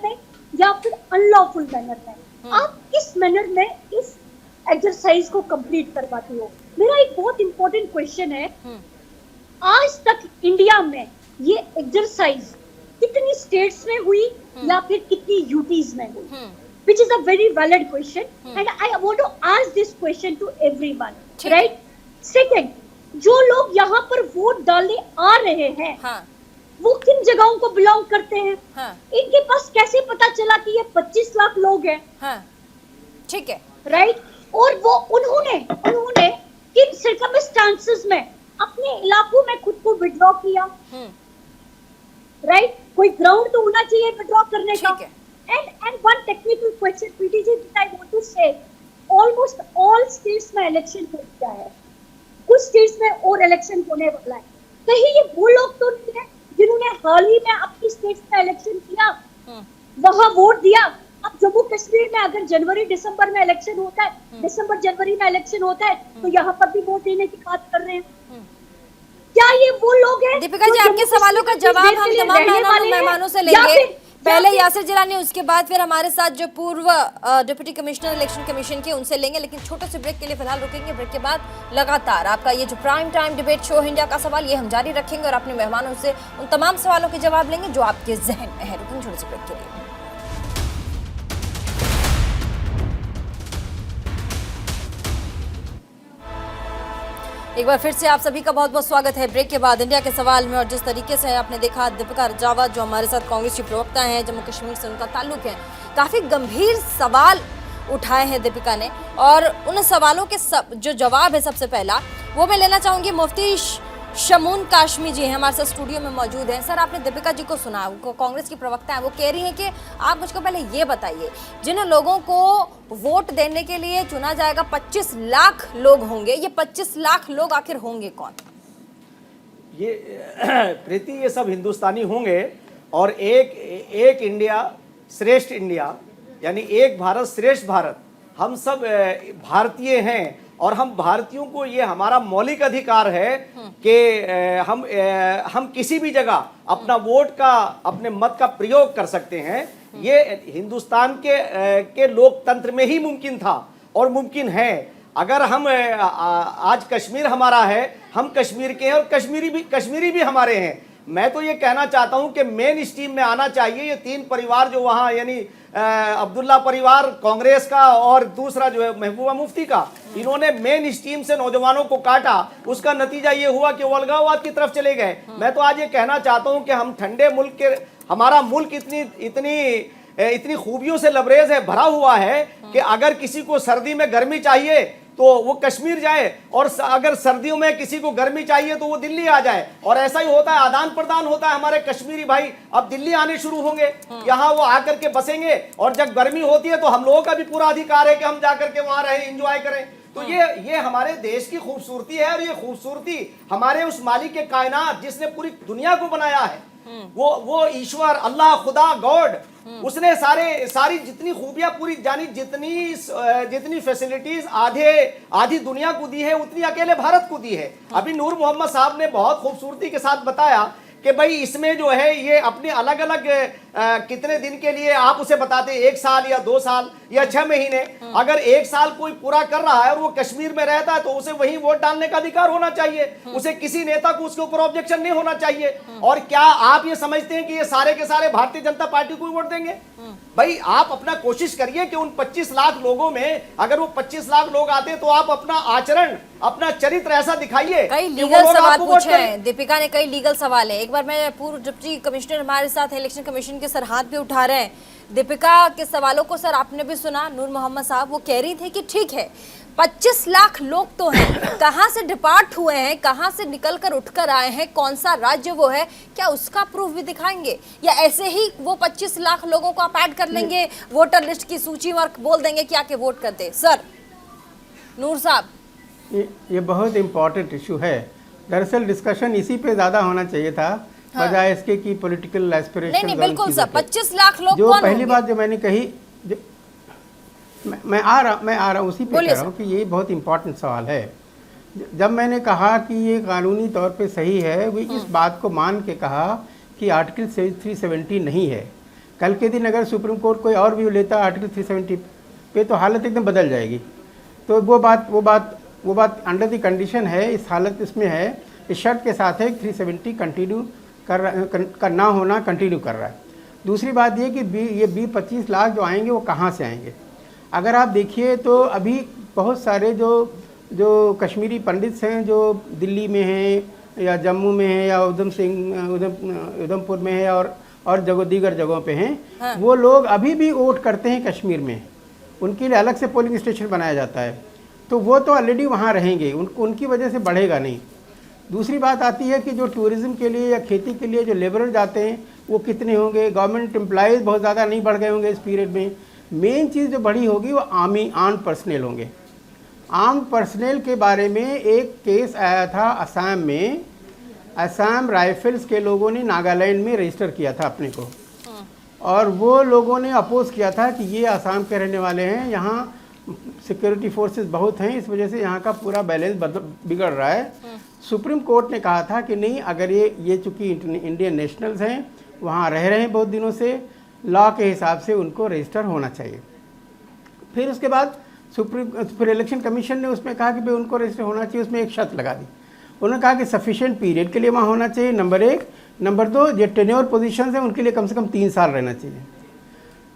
में या फिर अनलॉफुल मैनर में। आप किस मैनर में इस एक्सरसाइज को कंप्लीट करवाती हो। मेरा एक बहुत इंपॉर्टेंट क्वेश्चन है, आज तक इंडिया में ये एक्सरसाइज कितनी स्टेट्स में हुई या फिर कितनी यूटीज में हुई? Which is a very valid question, and I want to ask this question to everyone, right? Second, जो लोग यहाँ पर वोट डालने आ रहे हैं, वो किन जगहों को बिलोंग करते हैं? इनके पास कैसे पता चला कि ये 25 लाख लोग हैं? ठीक है, राइट? और वो उन्होंने किन सर्कमस्टांसेस में अपने इलाकों में खुद को विड्रॉ किया? राइट? कोई ग्राउंड तो होना चाहिए विड्रॉ करने का। And one technical question, PTG, that I want to say, almost all states में इलेक्शन हो गया है, कुछ स्टेट्स में और इलेक्शन होने वाला है। कहीं ये वो लोग तो नहीं है जिन्होंने हाल ही में अपनी स्टेट्स में इलेक्शन किया, वहां वोट दिया? अब जम्मू कश्मीर में अगर जनवरी दिसंबर में इलेक्शन होता है, दिसंबर जनवरी में इलेक्शन होता है, तो यहाँ पर भी वोट देने की बात कर रहे हैं। क्या ये वो लोग हैं? दीपिका जी, आपके सवालों का जवाब हम तमाम मेहमानों से लेंगे। पहले यासिर जिलानी, उसके बाद फिर हमारे साथ जो पूर्व डिप्टी कमिश्नर इलेक्शन कमीशन के, उनसे लेंगे। लेकिन छोटे से ब्रेक के लिए फिलहाल रुकेंगे। ब्रेक के बाद लगातार आपका ये जो prime time debate show India का सवाल, ये हम जारी रखेंगे और अपने मेहमानों से उन तमाम सवालों के जवाब लेंगे जो आपके जहन में है। रुकेंगे छोटे से ब्रेक के लिए। एक बार फिर से आप सभी का बहुत बहुत स्वागत है ब्रेक के बाद इंडिया के सवाल में। और जिस तरीके से आपने देखा, दीपिका रजावत जो हमारे साथ कांग्रेस की प्रवक्ता हैं, जम्मू कश्मीर से उनका ताल्लुक है, काफ़ी गंभीर सवाल उठाए हैं दीपिका ने। और उन सवालों के जो जवाब है, सबसे पहला वो मैं लेना चाहूँगी, मुफ्ती शमून काशमी जी हैं हमारे साथ स्टूडियो में मौजूद हैं। सर, आपने दीपिका जी को सुना, वो कांग्रेस की प्रवक्ता है, वो कह रही हैं कि आप मुझको पहले ये बताइए, जिन लोगों को वोट देने के लिए चुना जाएगा 25 लाख लोग होंगे, ये 25 लाख लोग आखिर होंगे कौन? ये प्रीति, ये सब हिंदुस्तानी होंगे और एक इंडिया श्रेष्ठ इंडिया, यानी एक भारत श्रेष्ठ भारत। हम सब भारतीय हैं और हम भारतीयों को ये हमारा मौलिक अधिकार है कि हम किसी भी जगह अपना वोट का, अपने मत का प्रयोग कर सकते हैं। ये हिंदुस्तान के लोकतंत्र में ही मुमकिन था और मुमकिन है। अगर हम आज कश्मीर हमारा है, हम कश्मीर के हैं और कश्मीरी भी हमारे हैं। मैं तो ये कहना चाहता हूं कि मेन स्ट्रीम में आना चाहिए ये तीन परिवार जो वहाँ, यानी अब्दुल्ला परिवार कांग्रेस का और दूसरा जो है महबूबा मुफ्ती का, इन्होंने मेन स्ट्रीम से नौजवानों को काटा। उसका नतीजा ये हुआ कि वो अलगाववाद की तरफ चले गए। मैं तो आज ये कहना चाहता हूं कि हम ठंडे मुल्क के, हमारा मुल्क इतनी खूबियों से लबरेज है, भरा हुआ है कि अगर किसी को सर्दी में गर्मी चाहिए तो वो कश्मीर जाए, और अगर सर्दियों में किसी को गर्मी चाहिए तो वो दिल्ली आ जाए। और ऐसा ही होता है, आदान प्रदान होता है। हमारे कश्मीरी भाई अब दिल्ली आने शुरू होंगे, यहाँ वो आकर के बसेंगे, और जब गर्मी होती है तो हम लोगों का भी पूरा अधिकार है कि हम जाकर के वहां रहें, एंजॉय करें। तो ये हमारे देश की खूबसूरती है, और ये खूबसूरती हमारे उस मालिक के कायनात जिसने पूरी दुनिया को बनाया है, वो ईश्वर, अल्लाह, खुदा, गॉड, उसने सारी जितनी खूबियां पूरी जानी, जितनी फैसिलिटीज आधी दुनिया को दी है, उतनी अकेले भारत को दी है। अभी नूर मोहम्मद साहब ने बहुत खूबसूरती के साथ बताया कि भाई इसमें जो है ये अपने अलग अलग कितने दिन के लिए आप उसे बताते, 1 साल या 2 साल या 6 महीने। अगर 1 साल कोई पूरा कर रहा है और वो कश्मीर में रहता है तो उसे वहीं वोट डालने का अधिकार होना चाहिए। उसे किसी नेता को उसके ऊपर ऑब्जेक्शन नहीं होना चाहिए। और क्या आप ये समझते हैं कि ये सारे के सारे भारतीय जनता पार्टी को ही वोट देंगे? भाई आप अपना कोशिश करिए कि उन 25 लाख लोगों में अगर वो 25 लाख लोग आते तो आप अपना आचरण, अपना चरित्र ऐसा दिखाइए। कई लीगल सवाल पूछे हैं दीपिका ने, कई लीगल सवाल है। एक बार मैं पूर्व डिप्टी कमिश्नर हमारे साथ इलेक्शन कमीशन के सर हाथ भी उठा रहे हैं। दीपिका के सवालों को सर आपने भी सुना, नूर मोहम्मद साहब वो कह रही थी कि ठीक है 25 लाख लोग तो हैं, कहाँ से डिपार्ट हुए हैं, कहाँ से निकल कर उठकर आए हैं, कौन सा राज्य वो है, क्या उसका प्रूफ भी दिखाएंगे, या ऐसे ही वो 25 लाख लोगों को आप ऐड कर लेंगे वोटर लिस्ट की सूची और बोल देंगे कि आके वोट करते? सर नूर साहब, ये बहुत इम्पोर्टेंट इशू है। दरअसल डिस्कशन इसी पे ज़्यादा होना चाहिए था, बजाय इसके की पॉलिटिकल एस्पिरेशन। नहीं बिल्कुल सर, 25 लाख लोग जो कौन पहली बात जो मैंने कही, मैं आ रहा हूँ उसी पे कह रहा हूँ कि ये बहुत इम्पोर्टेंट सवाल है। जब मैंने कहा कि ये कानूनी तौर पे सही है, वो इस बात को मान के कहा कि आर्टिकल 370 नहीं है। कल के दिन अगर सुप्रीम कोर्ट कोई और व्यू लेता आर्टिकल 370 पे तो हालत एकदम बदल जाएगी। तो वो बात अंडर द कंडीशन है, इस हालत इसमें है, इस शर्त के साथ है 370 कंटिन्यू करना होना कंटिन्यू कर रहा है। दूसरी बात ये कि ये 25 लाख जो आएंगे वो कहाँ से आएंगे। अगर आप देखिए तो अभी बहुत सारे जो कश्मीरी पंडित हैं जो दिल्ली में हैं या जम्मू में हैं या उधमपुर में है और दीगर जगहों पे हैं, हाँ। वो लोग अभी भी वोट करते हैं कश्मीर में, उनके लिए अलग से पोलिंग स्टेशन बनाया जाता है, तो वो तो ऑलरेडी वहाँ रहेंगे, उनकी वजह से बढ़ेगा नहीं। दूसरी बात आती है कि जो टूरिज़्म के लिए या खेती के लिए जो लेबर जाते हैं वो कितने होंगे। गवर्नमेंट एम्प्लॉयज़ बहुत ज़्यादा नहीं बढ़ गए होंगे इस पीरियड में। मेन चीज़ जो बढ़ी होगी वो आर्म पर्सनल होंगे। आर्म पर्सनल के बारे में एक केस आया था असम में, असम राइफल्स के लोगों ने नागालैंड में रजिस्टर किया था अपने को, और वो लोगों ने अपोज किया था कि ये असम के रहने वाले हैं, यहाँ सिक्योरिटी फोर्सेस बहुत हैं, इस वजह से यहाँ का पूरा बैलेंस बिगड़ रहा है। सुप्रीम कोर्ट ने कहा था कि नहीं, अगर ये चूँकि इंडियन नेशनल्स हैं, वहाँ रह रहे हैं बहुत दिनों से, लॉ के हिसाब से उनको रजिस्टर होना चाहिए। फिर उसके बाद फिर इलेक्शन कमीशन ने उसमें कहा कि भाई उनको रजिस्टर होना चाहिए, उसमें एक शर्त लगा दी। उन्होंने कहा कि सफिशिएंट पीरियड के लिए वहाँ होना चाहिए, नंबर 1। नंबर 2, जो टेन्योर पोजीशन है उनके लिए कम से कम 3 साल रहना चाहिए।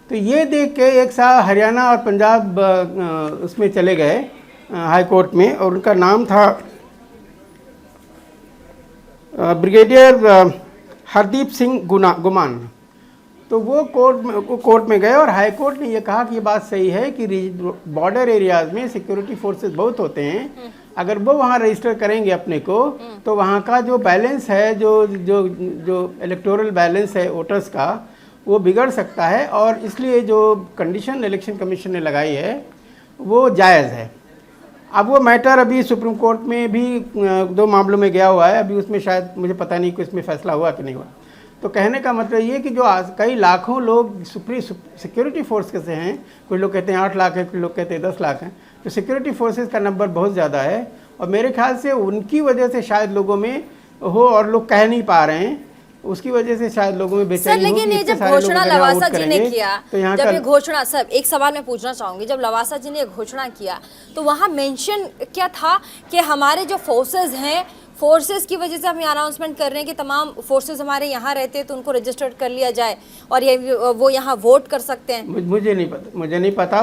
तो ये देख के एक साल हरियाणा और पंजाब उसमें चले गए हाई कोर्ट में, और उनका नाम था ब्रिगेडियर हरदीप सिंह गुमान। तो वो कोर्ट में गए और हाई कोर्ट ने ये कहा कि ये बात सही है कि बॉर्डर एरियाज़ में सिक्योरिटी फोर्सेस बहुत होते हैं, अगर वो वहाँ रजिस्टर करेंगे अपने को तो वहाँ का जो बैलेंस है, जो इलेक्टोरल बैलेंस है वोटर्स का, वो बिगड़ सकता है, और इसलिए जो कंडीशन इलेक्शन कमीशन ने लगाई है वो जायज़ है। अब वो मैटर अभी सुप्रीम कोर्ट में भी 2 मामलों में गया हुआ है, अभी उसमें शायद मुझे पता नहीं कि उसमें फैसला हुआ कि नहीं हुआ। तो कहने का मतलब ये कि जो कई लाखों लोग सिक्योरिटी फोर्स के से हैं, कुछ लोग कहते हैं 8 लाख है, कुछ लोग कहते हैं 10 लाख हैं, तो सिक्योरिटी फोर्सेस का नंबर बहुत ज़्यादा है, और मेरे ख्याल से उनकी वजह से शायद लोगों में हो, और लोग कह नहीं पा रहे हैं, उसकी वजह से शायद लोगों में बेचैनी हो। लेकिन ये जब घोषणा लवासा जी ने किया, जब ये घोषणा, सर एक सवाल मैं पूछना चाहूंगी, जब लवासा जी ने घोषणा किया तो वहाँ मेंशन क्या था कि हमारे जो फोर्सेस हैं, फोर्सेस की वजह से हम ये अनाउंसमेंट कर रहे हैं कि तमाम फोर्सेस हमारे यहाँ रहते हैं तो उनको रजिस्टर्ड कर लिया जाए और ये वो यहाँ वोट कर सकते हैं। मुझे नहीं पता।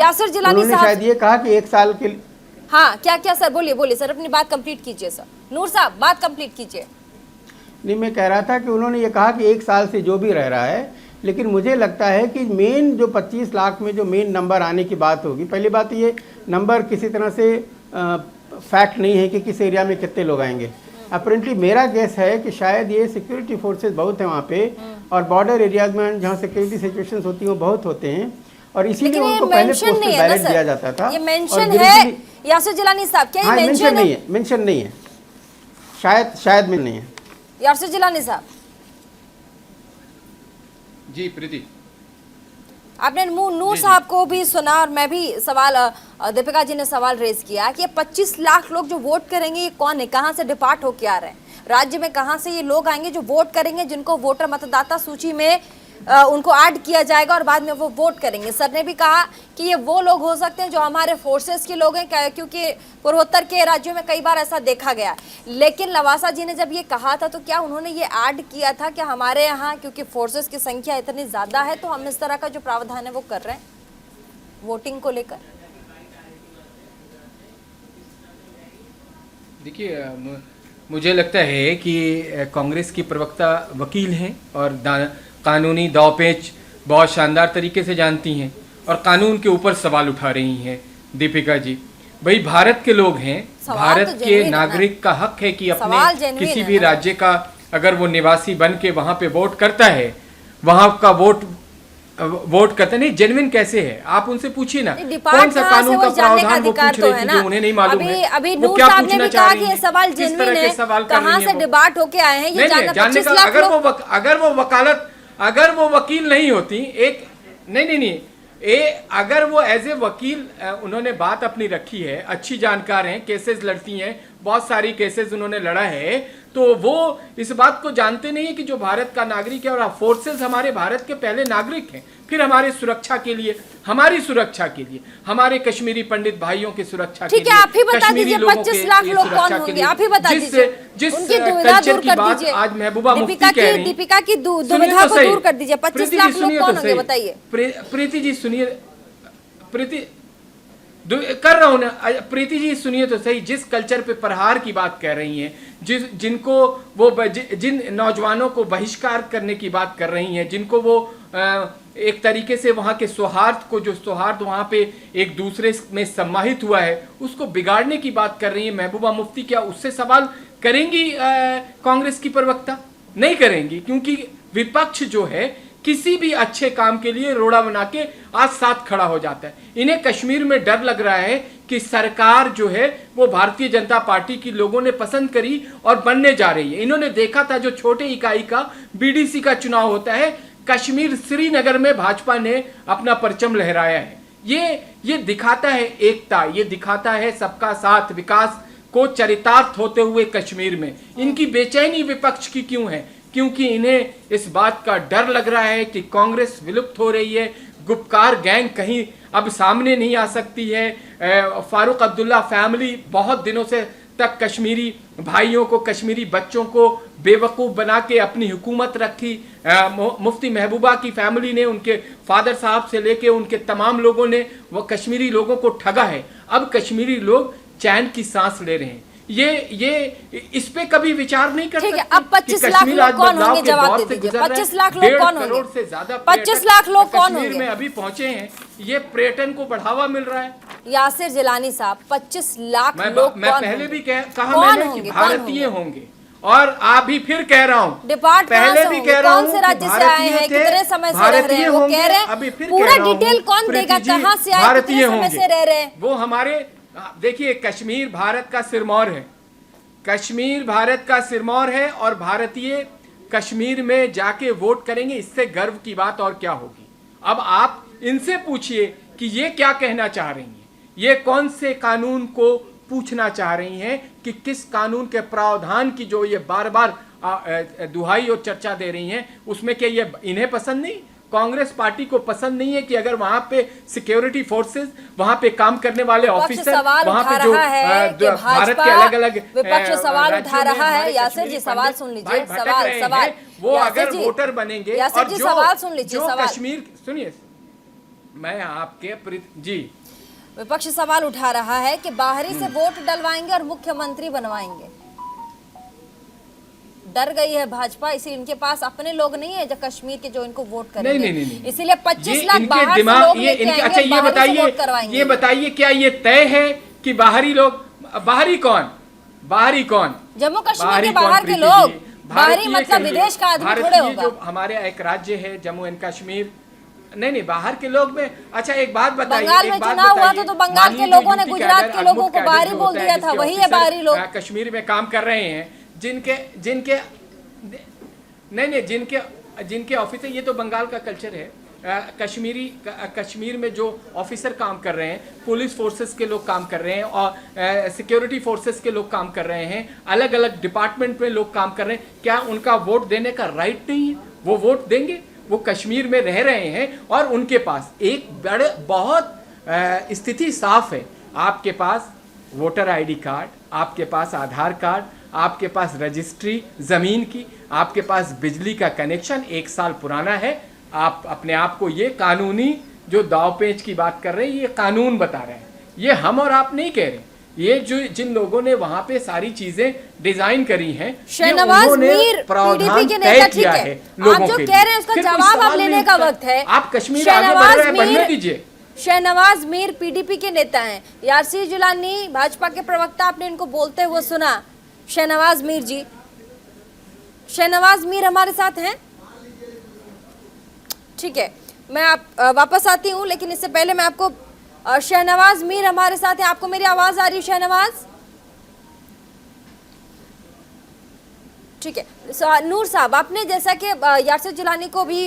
यासिर जिलानी साहब शायद ये कहा कि 1 साल के। हाँ, क्या सर, बोलिए सर, अपनी बात कंप्लीट कीजिए सर। नूर साहब बात कंप्लीट कीजिए। नहीं, मैं कह रहा था कि उन्होंने ये कहा कि 1 साल से जो भी रह रहा है, लेकिन मुझे लगता है कि मेन जो 25 लाख में जो मेन नंबर आने की बात होगी, पहली बात ये नंबर किसी तरह से फैक्ट नहीं है कि किस एरिया में कितने लोग आएंगे। अपेरेंटली मेरा गेस है कि शायद ये सिक्योरिटी फोर्सेस बहुत हैं वहाँ पे, और बॉर्डर एरियाज में जहाँ सिक्योरिटी सिचुएशंस होती हैं वो बहुत होते हैं, और इसीलिए उनको पहले पोस्टल बैलेट दिया जाता था। ये मेंशन है यासिर जिलानी साहब, क्या ये मेंशन नहीं है? मेंशन नहीं है, शायद में नहीं है। यासिर जिलानी साहब जी। प्रीति, आपने नूर साहब को भी सुना, और मैं भी सवाल, दीपिका जी ने सवाल रेज किया कि 25 लाख लोग जो वोट करेंगे ये कौन है, कहाँ से डिपार्ट होके आ रहे हैं, राज्य में कहाँ से ये लोग आएंगे जो वोट करेंगे, जिनको वोटर मतदाता सूची में उनको ऐड किया जाएगा और बाद में वो वोट करेंगे। सर ने भी कहा कि ये वो लोग हो सकते हैं जो हमारे फोर्सेस के लोग हैं, क्योंकि पूर्वोत्तर के राज्यों में कई बार ऐसा देखा गया। लेकिन लवासा जी ने जब ये कहा था तो क्या उन्होंने ये ऐड किया था कि हमारे यहाँ क्योंकि फोर्सेस की संख्या इतनी ज़्यादा है तो हम इस तरह का जो प्रावधान है वो कर रहे हैं वोटिंग को लेकर? देखिए, मुझे लगता है कि कांग्रेस की प्रवक्ता वकील हैं और कानूनी दावपेच बहुत शानदार तरीके से जानती हैं और कानून के ऊपर सवाल उठा रही हैं दीपिका जी। भाई, भारत के लोग हैं, भारत के नागरिक का हक है कि अपने किसी भी राज्य का अगर वो निवासी बन के वहाँ पे वोट करता है, वहाँ का वोट करता नहीं, जेन्युइन कैसे है आप उनसे पूछिए ना, कौन सा कानून का प्रावधान वो पूछ रहे थे जो उन्हें नहीं मालूम है। अभी नूर साहब ने भी कहा कि ये सवाल जेन्युइन है, कहाँ से डिबेट होके आए हैं ये जानने का। अगर वो वकील नहीं होती, एक नहीं, अगर वो एज ए वकील उन्होंने बात अपनी रखी है, अच्छी जानकार हैं, केसेस लड़ती हैं, बहुत सारी केसेस उन्होंने लड़ा है, तो वो इस बात को जानते नहीं है कि जो भारत का नागरिक है, और फोर्सेस हमारे भारत के पहले नागरिक हैं, फिर हमारे सुरक्षा के लिए, हमारी सुरक्षा के लिए, हमारे कश्मीरी पंडित भाइयों की सुरक्षा के लिए, ठीक है, आप ही बता दीजिए 25 लाख लोग कौन होंगे, आप ही बता दीजिए, जिस उनकी दुविधा दूर कर दीजिए। आज महबूबा मुफ्ती कह रही हैं, दीपिका की दुविधा को दूर कर दीजिए। 25 लाख लोग कौन होंगे बताइए। प्रीति जी सुनिए, प्रीति कर रहा हूं ना, प्रीति जी सुनिए तो सही। जिस कल्चर पे प्रहार की बात कह रही हैं, जिनको वो जिन नौजवानों को बहिष्कार करने की बात कर रही हैं, जिनको वो एक तरीके से वहाँ के सौहार्द को, जो सौहार्द वहाँ पे एक दूसरे में सम्माहित हुआ है, उसको बिगाड़ने की बात कर रही है महबूबा मुफ्ती। क्या उससे सवाल करेंगी कांग्रेस की प्रवक्ता? नहीं करेंगी, क्योंकि विपक्ष जो है किसी भी अच्छे काम के लिए रोड़ा बना के आज साथ खड़ा हो जाता है। इन्हें कश्मीर में डर लग रहा है कि सरकार जो है वो भारतीय जनता पार्टी की लोगों ने पसंद करी और बनने जा रही है। इन्होंने देखा था जो छोटे इकाई का बीडीसी का चुनाव होता है, कश्मीर श्रीनगर में भाजपा ने अपना परचम लहराया है। ये दिखाता है एकता, ये दिखाता है सबका साथ, विकास को चरितार्थ होते हुए कश्मीर में। इनकी बेचैनी विपक्ष की क्यों है? क्योंकि इन्हें इस बात का डर लग रहा है कि कांग्रेस विलुप्त हो रही है, गुपकार गैंग कहीं अब सामने नहीं आ सकती है। फारूक अब्दुल्ला फैमिली बहुत दिनों से तक कश्मीरी भाइयों को, कश्मीरी बच्चों को बेवकूफ़ बना के अपनी हुकूमत रखी। मुफ्ती महबूबा की फैमिली ने, उनके फादर साहब से लेके उनके तमाम लोगों ने वो कश्मीरी लोगों को ठगा है। अब कश्मीरी लोग चैन की सांस ले रहे हैं। ये इस पे कभी विचार नहीं कर सकते। ठीक है, अब 25 लाख लोग कौन होंगे, जवाब दे दीजिए। 25 लाख लोग कौन होंगे? करोड़ से ज्यादा 25 लाख लोग कौन होंगे? कश्मीर में अभी पहुंचे हैं, ये पर्यटन को बढ़ावा मिल रहा है। यासिर जिलानी साहब, 25 लाख लोग मैं पहले भी कहा मैंने कि भारतीय होंगे, और आप भी फिर कह रहा हूँ, पहले भी कह रहा हूँ, कौन से राज्य से आए हैं, कितने समय से रह रहे हैं, वो कह रहे हैं। अभी फिर पूरा डिटेल कौन देगा, कहाँ से आए, कितने समय से रह रहे हैं? वो हमारे, देखिए कश्मीर भारत का सिरमौर है, कश्मीर भारत का सिरमौर है, और भारतीय कश्मीर में जाके वोट करेंगे, इससे गर्व की बात और क्या होगी। अब आप इनसे पूछिए कि ये क्या कहना चाह रही हैं, ये कौन से कानून को पूछना चाह रही हैं, कि किस कानून के प्रावधान की जो ये बार बार दुहाई और चर्चा दे रही हैं, उसमें क्या ये इन्हें पसंद नहीं, कांग्रेस पार्टी को पसंद नहीं है कि अगर वहां पे सिक्योरिटी फोर्सेस, वहां पे काम करने वाले ऑफिसर, वहां पे जो भारत के अलग अलग विपक्ष सवाल उठा रहा है। यासिर जी सवाल सुन लीजिए, सवाल वो अगर वोटर बनेंगे, यासिर जी सवाल सुन लीजिए, सवाल कश्मीर सुनिए, मैं आपके जी, विपक्ष सवाल उठा रहा है कि बाहरी से वोट डलवाएंगे और मुख्यमंत्री बनवाएंगे। डर गई है भाजपा, इसीलिए इनके पास अपने लोग नहीं है जो कश्मीर के जो इनको वोट करेंगे। नहीं। इसीलिए 25 लाख बाहर से लोग लेके आएंगे, अच्छा ये बताइए क्या ये तय है कि बाहरी लोग, बाहरी कौन? जम्मू कश्मीर के बाहर के लोग, बाहरी मतलब विदेश का आदमी थोड़े होगा। जो हमारे एक राज्य है जम्मू एंड कश्मीर, नहीं बाहर के लोग में, अच्छा एक बात बताइए, बंगाल में चुनाव हुआ था तो बंगाल के लोगों ने गुजरात के लोगों को बाहरी बोल दिया था, वही है बाहरी लोग। कश्मीर में काम कर रहे हैं, जिनके ऑफिसर, ये तो बंगाल का कल्चर है। कश्मीर में जो ऑफिसर काम कर रहे हैं, पुलिस फोर्सेस के लोग काम कर रहे हैं, और सिक्योरिटी फोर्सेस के लोग काम कर रहे हैं, अलग अलग डिपार्टमेंट में लोग काम कर रहे हैं, क्या उनका वोट देने का राइट नहीं है? वो वोट देंगे, वो कश्मीर में रह रहे हैं, और उनके पास एक बहुत स्थिति साफ है। आपके पास वोटर आईडी कार्ड, आपके पास आधार कार्ड, आपके पास रजिस्ट्री जमीन की, आपके पास बिजली का कनेक्शन 1 साल पुराना है। आप अपने आप को ये कानूनी जो दावपेच की बात कर रहे हैं, ये कानून बता रहे हैं, ये हम और आप नहीं कह रहे। ये जो जिन लोगों ने वहां पे सारी चीजें डिजाइन करी हैं, शहनवाज मीर पीडीपी के नेता, ठीक है, आप जो कह रहे हैं उसका जवाब आप लेने का वक्त है। आप कश्मीर आगे बढ़ रहे हैं, बढ़ने दीजिए। शहनवाज मीर पीडीपी के नेता हैं, यासिर जिलानी भाजपा के प्रवक्ता, आपने इनको बोलते हुए सुना। शहनवाज मीर जी, शहनवाज मीर हमारे साथ हैं, ठीक है, मैं आप वापस आती हूँ, लेकिन इससे पहले मैं आपको, शहनवाज मीर हमारे साथ हैं, आपको मेरी आवाज आ रही है शहनवाज? ठीक है। नूर साहब, आपने जैसा कि यासिर जिलानी को भी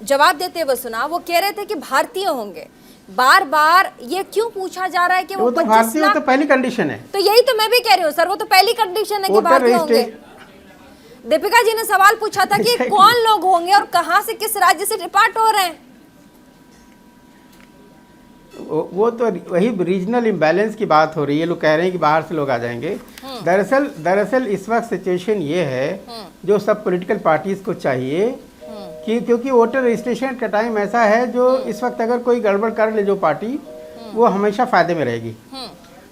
जवाब देते हुए सुना, वो कह रहे थे कि भारतीय होंगे, बार बार ये क्यों पूछा जा रहा है कि वो तो 25 भारतीय लाख? तो पहली कंडीशन है। तो यही तो मैं भी कह रही हूँ सर, वो तो पहली कंडीशन है कि भारतीय होंगे। दीपिका जी ने सवाल पूछा था कि कौन लोग होंगे और कहां से, किस राज्य से डिपार्ट हो रहे हैं। वो तो वही रीजनल इम्बैलेंस की बात हो रही है। लोग कह रहे हैं कि बाहर से लोग आ जाएंगे। दरअसल इस वक्त सिचुएशन ये है जो सब पॉलिटिकल पार्टीज को चाहिए कि, क्योंकि वोटर रजिस्ट्रेशन का टाइम ऐसा है जो इस वक्त अगर कोई गड़बड़ कर ले जो पार्टी, वो हमेशा फायदे में रहेगी।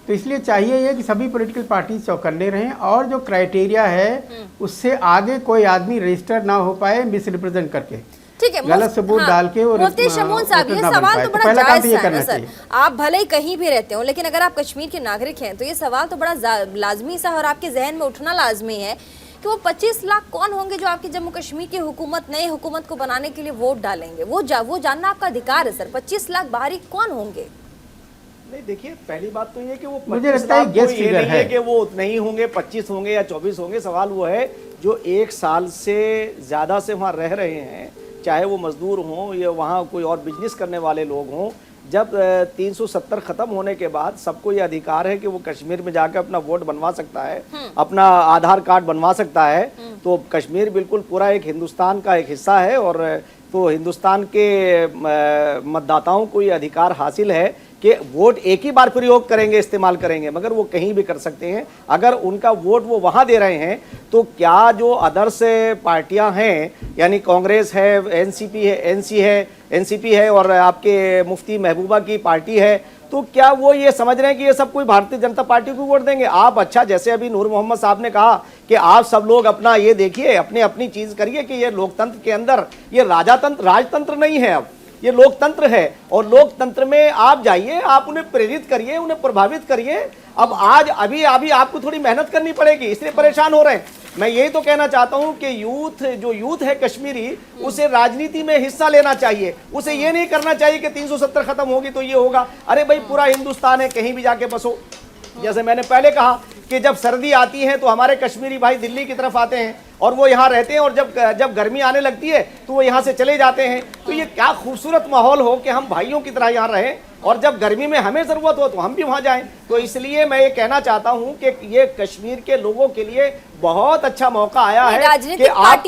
तो इसलिए चाहिए ये कि सभी पॉलिटिकल पार्टीज चौकन्ने रहें और जो क्राइटेरिया है उससे आगे कोई आदमी रजिस्टर ना हो पाए मिसरिप्रेजेंट करके, ठीक है, गलत सबूत डाल के। और मुफ्ती शमून साहब, ये सवाल तो बड़ा जायज है ना सर। आप भले ही कहीं भी रहते हो, लेकिन अगर आप कश्मीर के नागरिक हैं तो ये सवाल तो बड़ा लाजमी सा और आपके जहन में उठना लाजमी है कि वो 25 लाख कौन होंगे जो आपके जम्मू कश्मीर की हुकूमत, नई हुकूमत को बनाने के लिए वोट डालेंगे। वो जानना आपका अधिकार है सर। 25 लाख बाहरी कौन होंगे? नहीं, देखिए, पहली बात तो ये कि वो मुझे लगता है गेस फिगर है कि वो नहीं होंगे, 25 होंगे या 24 होंगे। सवाल वो है जो 1 साल से ज़्यादा से वहाँ रह रहे हैं, चाहे वो मजदूर हों या वहाँ कोई और बिजनेस करने वाले लोग हों। जब 370 ख़त्म होने के बाद सबको ये अधिकार है कि वो कश्मीर में जाकर अपना वोट बनवा सकता है, अपना आधार कार्ड बनवा सकता है। तो कश्मीर बिल्कुल पूरा एक हिंदुस्तान का एक हिस्सा है और तो हिंदुस्तान के मतदाताओं को ये अधिकार हासिल है कि वोट एक ही बार प्रयोग करेंगे, इस्तेमाल करेंगे, मगर वो कहीं भी कर सकते हैं। अगर उनका वोट वो वहाँ दे रहे हैं तो क्या जो अदर्स पार्टियां हैं, यानी कांग्रेस है, एनसीपी है और आपके मुफ्ती महबूबा की पार्टी है, तो क्या वो ये समझ रहे हैं कि ये सब कोई भारतीय जनता पार्टी को वोट देंगे? आप अच्छा, जैसे अभी नूर मोहम्मद साहब ने कहा कि आप सब लोग अपना ये देखिए, अपनी चीज करिए कि ये लोकतंत्र के अंदर ये राजतंत्र नहीं है, अब ये लोकतंत्र है और लोकतंत्र में आप जाइए, आप उन्हें प्रेरित करिए, उन्हें प्रभावित करिए। अब अभी आपको थोड़ी मेहनत करनी पड़ेगी, इसलिए परेशान हो रहे हैं। मैं यही तो कहना चाहता हूं कि यूथ है कश्मीरी, उसे राजनीति में हिस्सा लेना चाहिए। उसे ये नहीं करना चाहिए कि 370 खत्म होगी तो ये होगा। अरे भाई, पूरा हिंदुस्तान है, कहीं भी जाके बसो। जैसे मैंने पहले कहा कि जब सर्दी आती है तो हमारे कश्मीरी भाई दिल्ली की तरफ आते हैं और वो यहाँ रहते हैं, और जब गर्मी आने लगती है तो वो यहाँ से चले जाते हैं। तो ये क्या खूबसूरत माहौल हो कि हम भाइयों की तरह यहाँ रहें और जब गर्मी में हमें ज़रूरत हो तो हम भी वहाँ जाएं। तो इसलिए मैं ये कहना चाहता हूँ कि ये कश्मीर के लोगों के लिए बहुत अच्छा मौका आया है कि आप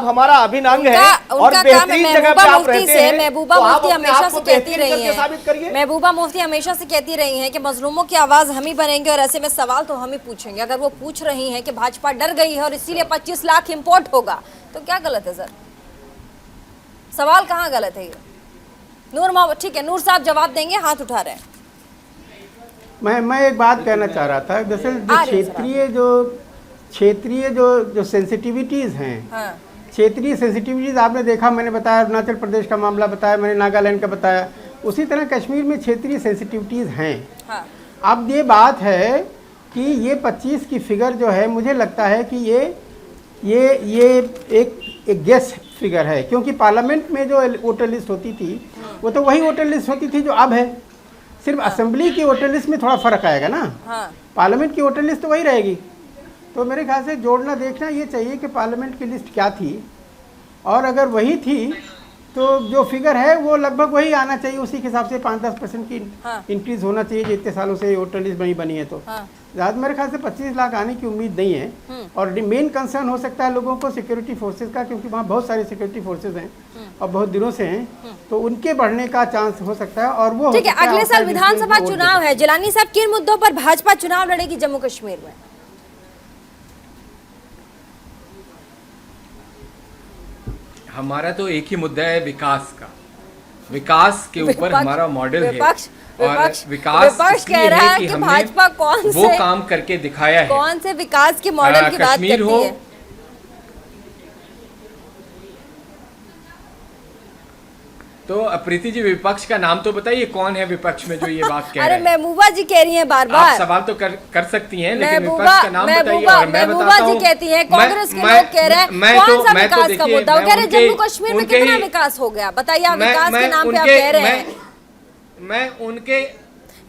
हमारा अभिन्न अंग है और बेहतरीन जगह पे आप रहते हैं। महबूबा मुफ्ती हमेशा से कहती रही है, महबूबा मुफ्ती हमेशा से कहती रही हैं कि मजलूमों की आवाज़ हम ही बनेंगे और ऐसे में सवाल तो हम ही पूछेंगे। अगर वो पूछ रही हैं कि भाजपा डर गई है और इसीलिए 25 लाख इंपोर्ट होगा, तो क्या गलत है सर? सवाल कहाँ गलत है ये? नूर मोहम्मद, ठीक है, नूर साहब जवाब देंगे, हाथ उठा रहे हैं। मैं एक बात कहना चाह रहा था। दरअसल क्षेत्रीय जो सेंसिटिविटीज़ हैं, क्षेत्रीय सेंसिटिविटीज़ आपने देखा, मैंने बताया अरुणाचल प्रदेश का मामला बताया, मैंने नागालैंड का बताया, उसी तरह कश्मीर में क्षेत्रीय सेंसिटिविटीज़ हैं। अब ये बात है कि ये 25 की फिगर जो है, मुझे लगता है कि ये एक गेस फिगर है, क्योंकि पार्लियामेंट में जो वोटर लिस्ट होती थी वो तो वही वोटर लिस्ट होती थी जो अब है। सिर्फ असेंबली की वोटर लिस्ट में थोड़ा फर्क आएगा ना। पार्लियामेंट की वोटर लिस्ट तो वही रहेगी। तो मेरे ख्याल से जोड़ना देखना ये चाहिए कि पार्लियामेंट की लिस्ट क्या थी, और अगर वही थी तो जो फिगर है वो लगभग वही आना चाहिए। उसी के हिसाब से 5-10% की इंक्रीज होना चाहिए जो इतने सालों से वोटर लिस्ट बनी है। तो ज़्यादा मेरे ख्याल से 25 लाख आने की उम्मीद नहीं है। और मेन कंसर्न हो सकता है लोगों को सिक्योरिटी फोर्सेस का, क्योंकि वहाँ बहुत सारे सिक्योरिटी फोर्सेस हैं और बहुत दिनों से हैं, तो उनके बढ़ने का चांस हो सकता है। और वो ठीक है, अगले साल विधानसभा चुनाव है। जिलानी साहब, किन मुद्दों पर भाजपा चुनाव लड़ेगी जम्मू कश्मीर में? हमारा तो एक ही मुद्दा है, विकास का। विकास के ऊपर हमारा मॉडल है और विकास कह रहा है कि भाजपा कौन से वो काम करके दिखाया है। कौन से विकास के मॉडल की बात करती है? तो प्रीति जी, विपक्ष का नाम तो बताइए, कौन है विपक्ष में जो ये बात कह रहे हैं? अरे महबूबा जी कह रही हैं बार बार। आप सवाल तो कर सकती हैं, लेकिन विपक्ष का नाम बताइए। और मैं महबूबा जी कहती हैं, कांग्रेस के लोग कह रहे हैं कौन सा विकास का मुद्दा? वो कह रहे हैं जम्मू कश्मीर में कितना विकास हो गया, बताइए। आप विकास के नाम पे आप कह रहे हैं। मैं उनके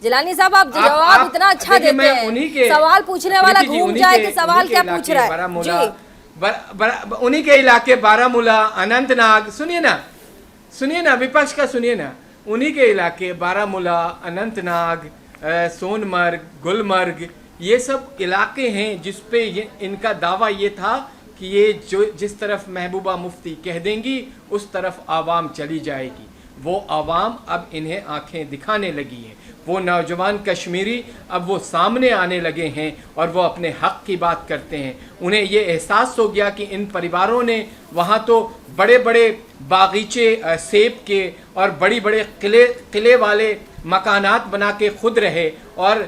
जिलानी साहब, आप जवाब इतना अच्छा देते हैं, सवाल पूछने वाला घूम जाए कि सवाल क्या पूछ रहा है। उन्हीं के इलाके बारामूला, अनंतनाग, सुनिए ना, सुनिए ना, विपक्ष का सुनिए ना, उन्हीं के इलाके बारामूला, अनंतनाग, सोनमर्ग, गुलमर्ग, ये सब इलाके हैं जिस पे इनका दावा ये था कि ये जो जिस तरफ महबूबा मुफ्ती कह देंगी उस तरफ आवाम चली जाएगी। वो आवाम अब इन्हें आंखें दिखाने लगी है, वो नौजवान कश्मीरी अब वो सामने आने लगे हैं और वो अपने हक की बात करते हैं। उन्हें ये एहसास हो गया कि इन परिवारों ने वहाँ तो बड़े बड़े बागीचे सेब के और बड़ी बड़े किले वाले मकानात बना के खुद रहे और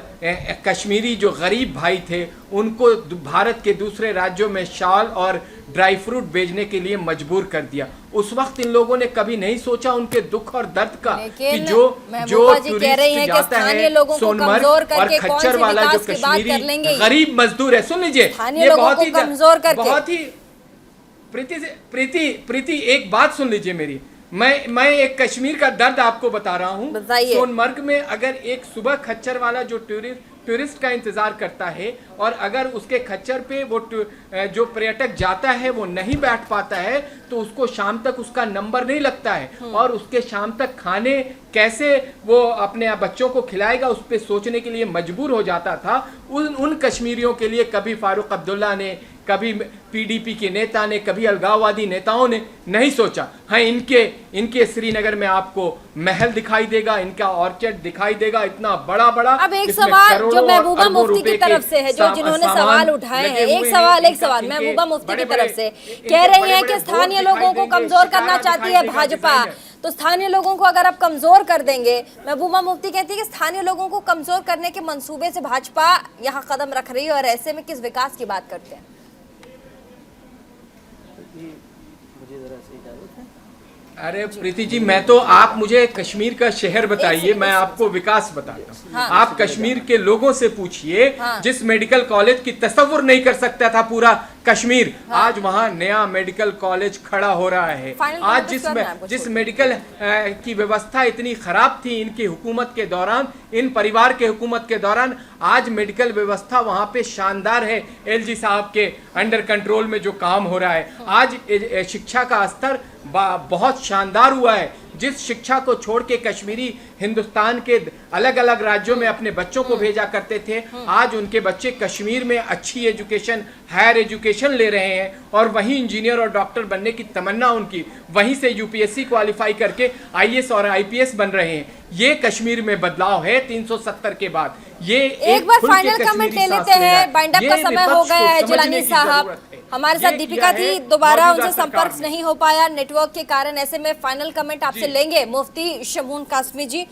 कश्मीरी जो गरीब भाई थे उनको भारत के दूसरे राज्यों में शाल और ड्राई फ्रूट बेचने के लिए मजबूर कर दिया। उस वक्त इन लोगों ने कभी नहीं सोचा उनके दुख और दर्द का कि जो टूरिस्ट जाता है सोनमर्ग और खच्चर वाला जो कश्मीरी गरीब मजदूर है, सुन लीजिए, ये बहुत ही प्रीति एक बात सुन लीजिए मेरी, मैं एक कश्मीर का दर्द आपको बता रहा हूँ। सोनमर्ग में अगर एक सुबह खच्चर वाला जो टूरिस्ट का इंतजार करता है और अगर उसके खच्चर पे वो जो पर्यटक जाता है वो नहीं बैठ पाता है तो उसको शाम तक उसका नंबर नहीं लगता है और उसके शाम तक खाने कैसे वो अपने बच्चों को खिलाएगा उस पर सोचने के लिए मजबूर हो जाता था। उन कश्मीरियों के लिए कभी फारूक अब्दुल्ला ने, कभी पीडीपी के नेता ने, कभी अलगाववादी नेताओं ने नहीं सोचा। हाँ, इनके श्रीनगर में आपको महल दिखाई देगा, इनका ऑर्चर्ड दिखाई देगा, इतना बड़ा बड़ा। अब एक सवाल जो महबूबा मुफ्ती की तरफ से है, जो जिन्होंने सवाल उठाए हैं, एक सवाल महबूबा मुफ्ती की तरफ से कह रही है कि स्थानीय लोगों को कमजोर करना चाहती है भाजपा, तो स्थानीय लोगों को अगर आप कमजोर कर देंगे, महबूबा मुफ्ती कहती है कि स्थानीय लोगों को कमजोर करने के मंसूबे से भाजपा यहाँ कदम रख रही है और ऐसे में किस विकास की बात करते हैं? अरे प्रीति जी, मैं तो आप मुझे कश्मीर का शहर बताइए, मैं आपको विकास बताता हूँ। हाँ, आप कश्मीर के लोगों से पूछिए। हाँ, जिस मेडिकल कॉलेज की तस्वुर नहीं कर सकता था पूरा कश्मीर, हाँ, आज वहाँ नया मेडिकल कॉलेज खड़ा हो रहा है। आज जिस मेडिकल की व्यवस्था इतनी खराब थी इनकी हुकूमत के दौरान, इन परिवार के हुकूमत के दौरान, आज मेडिकल व्यवस्था वहाँ पे शानदार है। एलजी साहब के अंडर कंट्रोल में जो काम हो रहा है, आज शिक्षा का स्तर बहुत शानदार हुआ है। जिस शिक्षा को छोड़ के कश्मीरी हिंदुस्तान के अलग अलग राज्यों में अपने बच्चों को भेजा करते थे, आज उनके बच्चे कश्मीर में अच्छी एजुकेशन, हायर एजुकेशन ले रहे हैं और वहीं इंजीनियर और डॉक्टर बनने की तमन्ना उनकी, वहीं से यूपीएससी क्वालिफाई करके आईएएस और आईपीएस बन रहे हैं। ये कश्मीर में बदलाव है 370 के बाद। ये एक बार फाइनल कमेंट ले लेते हैं, बाइंड अप का समय हो गया है। जिलानी साहब हमारे साथ दीपिका थी, दोबारा उनसे संपर्क नहीं हो पाया नेटवर्क के कारण, ऐसे में फाइनल कमेंट आपसे लेंगे। मुफ्ती शमून कासमी जी,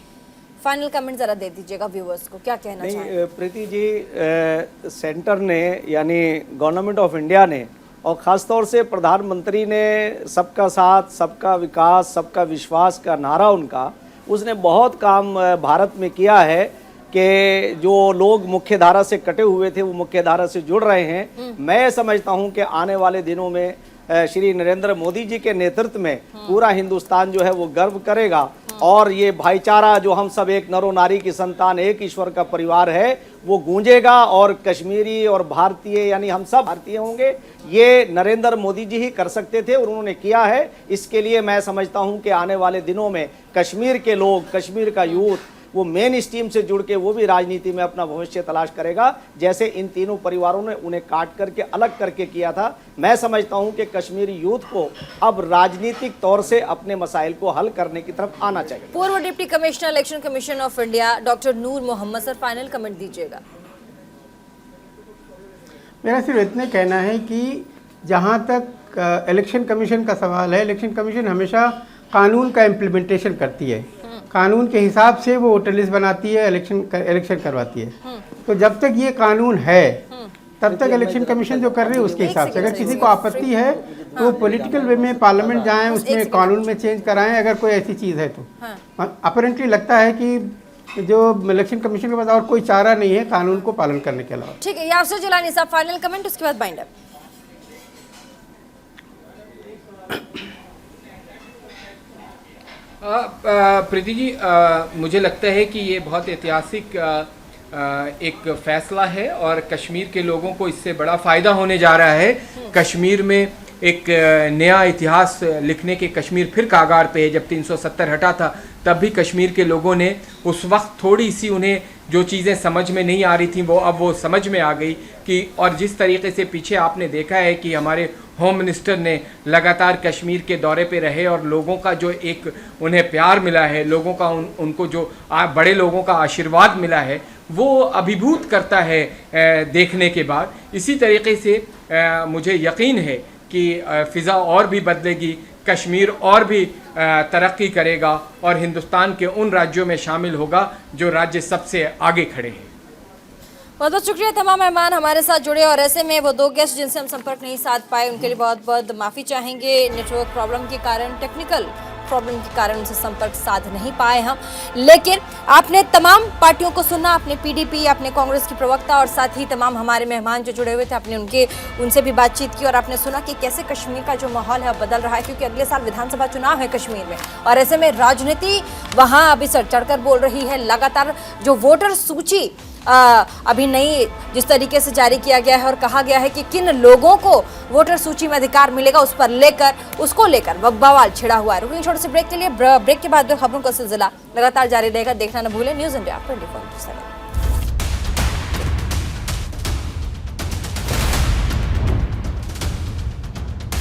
फाइनल कमेंट जरा दे दीजिएगा व्यूअर्स को, क्या कहना चाहिए? प्रीति जी, सेंटर ने यानी गवर्नमेंट ऑफ इंडिया ने और ख़ास तौर से प्रधानमंत्री ने सबका साथ, सबका विकास, सबका विश्वास का नारा उनका, उसने बहुत काम भारत में किया है कि जो लोग मुख्य धारा से कटे हुए थे वो मुख्य धारा से जुड़ रहे हैं। मैं समझता हूं कि आने वाले दिनों में श्री नरेंद्र मोदी जी के नेतृत्व में पूरा हिंदुस्तान जो है वो गर्व करेगा और ये भाईचारा जो हम सब एक नरो नारी की संतान, एक ईश्वर का परिवार है, वो गूंजेगा और कश्मीरी और भारतीय यानी हम सब भारतीय होंगे। ये नरेंद्र मोदी जी ही कर सकते थे और उन्होंने किया है। इसके लिए मैं समझता हूं कि आने वाले दिनों में कश्मीर के लोग, कश्मीर का यूथ वो मेन स्ट्रीम से जुड़ के वो भी राजनीति में अपना भविष्य तलाश करेगा, जैसे इन तीनों परिवारों ने उन्हें काट करके अलग करके किया था। मैं समझता हूं कि कश्मीरी यूथ को अब राजनीतिक तौर से अपने मसाइल को हल करने की तरफ आना चाहिए। पूर्व deputy commissioner election commission of India doctor Noor Mohammad sir, final comment दीजिएगा। मेरा सिर्फ इतने कहना है कि जहां तक इलेक्शन कमीशन का सवाल है, इलेक्शन कमीशन हमेशा कानून का इम्प्लीमेंटेशन करती है, कानून के हिसाब से वो वोटर लिस्ट बनाती है, इलेक्शन करवाती है। तो जब तक ये कानून है तब तक इलेक्शन कमीशन जो कर रही है उसके हिसाब से, अगर किसी को आपत्ति है तो वो पॉलिटिकल वे में पार्लियामेंट जाएं, उसमें कानून में चेंज कराएं अगर कोई ऐसी चीज़ है तो। अपरेंटली लगता है कि जो इलेक्शन कमीशन के पास और कोई चारा नहीं है कानून को पालन करने के अलावा। ठीक है, यासर जिलानी साहब फाइनल कमेंट, उसके बाद बाइंड अप। प्रीति जी, मुझे लगता है कि ये बहुत ऐतिहासिक एक फैसला है और कश्मीर के लोगों को इससे बड़ा फ़ायदा होने जा रहा है। कश्मीर में एक नया इतिहास लिखने के कश्मीर फिर कागार पे है। जब 370 हटा था तब भी कश्मीर के लोगों ने उस वक्त थोड़ी सी उन्हें जो चीज़ें समझ में नहीं आ रही थी वो अब वो समझ में आ गई कि, और जिस तरीके से पीछे आपने देखा है कि हमारे होम मिनिस्टर ने लगातार कश्मीर के दौरे पे रहे और लोगों का जो एक उन्हें प्यार मिला है, लोगों का उनको जो बड़े लोगों का आशीर्वाद मिला है, वो अभिभूत करता है देखने के बाद। इसी तरीके से मुझे यकीन है कि फ़िज़ा और भी बदलेगी, कश्मीर और भी तरक्की करेगा और हिंदुस्तान के उन राज्यों में शामिल होगा जो राज्य सबसे आगे खड़े हैं। बहुत बहुत शुक्रिया तमाम मेहमान हमारे साथ जुड़े, और ऐसे में वो 2 गेस्ट जिनसे हम संपर्क नहीं साध पाए उनके लिए बहुत बहुत माफ़ी चाहेंगे। नेटवर्क प्रॉब्लम के कारण, टेक्निकल प्रॉब्लम के कारण उनसे संपर्क साध नहीं पाए हम। लेकिन आपने तमाम पार्टियों को सुना, आपने पीडीपी, आपने कांग्रेस की प्रवक्ता और साथ ही तमाम हमारे मेहमान जो जुड़े हुए थे, आपने उनसे भी बातचीत की और आपने सुना कि कैसे कश्मीर का जो माहौल है बदल रहा है, क्योंकि अगले साल विधानसभा चुनाव है कश्मीर में और ऐसे में राजनीति वहाँ अभी सर चढ़कर बोल रही है। लगातार जो वोटर सूची अभी नई जिस तरीके से जारी किया गया है और कहा गया है कि किन लोगों को वोटर सूची में अधिकार मिलेगा उसको लेकर बवाल छिड़ा हुआ है। रुकेंगे छोटे से ब्रेक के लिए, ब्रेक के बाद खबरों का सिलसिला लगातार जारी रहेगा। देखना न भूलें न्यूज़ इंडिया 24/7।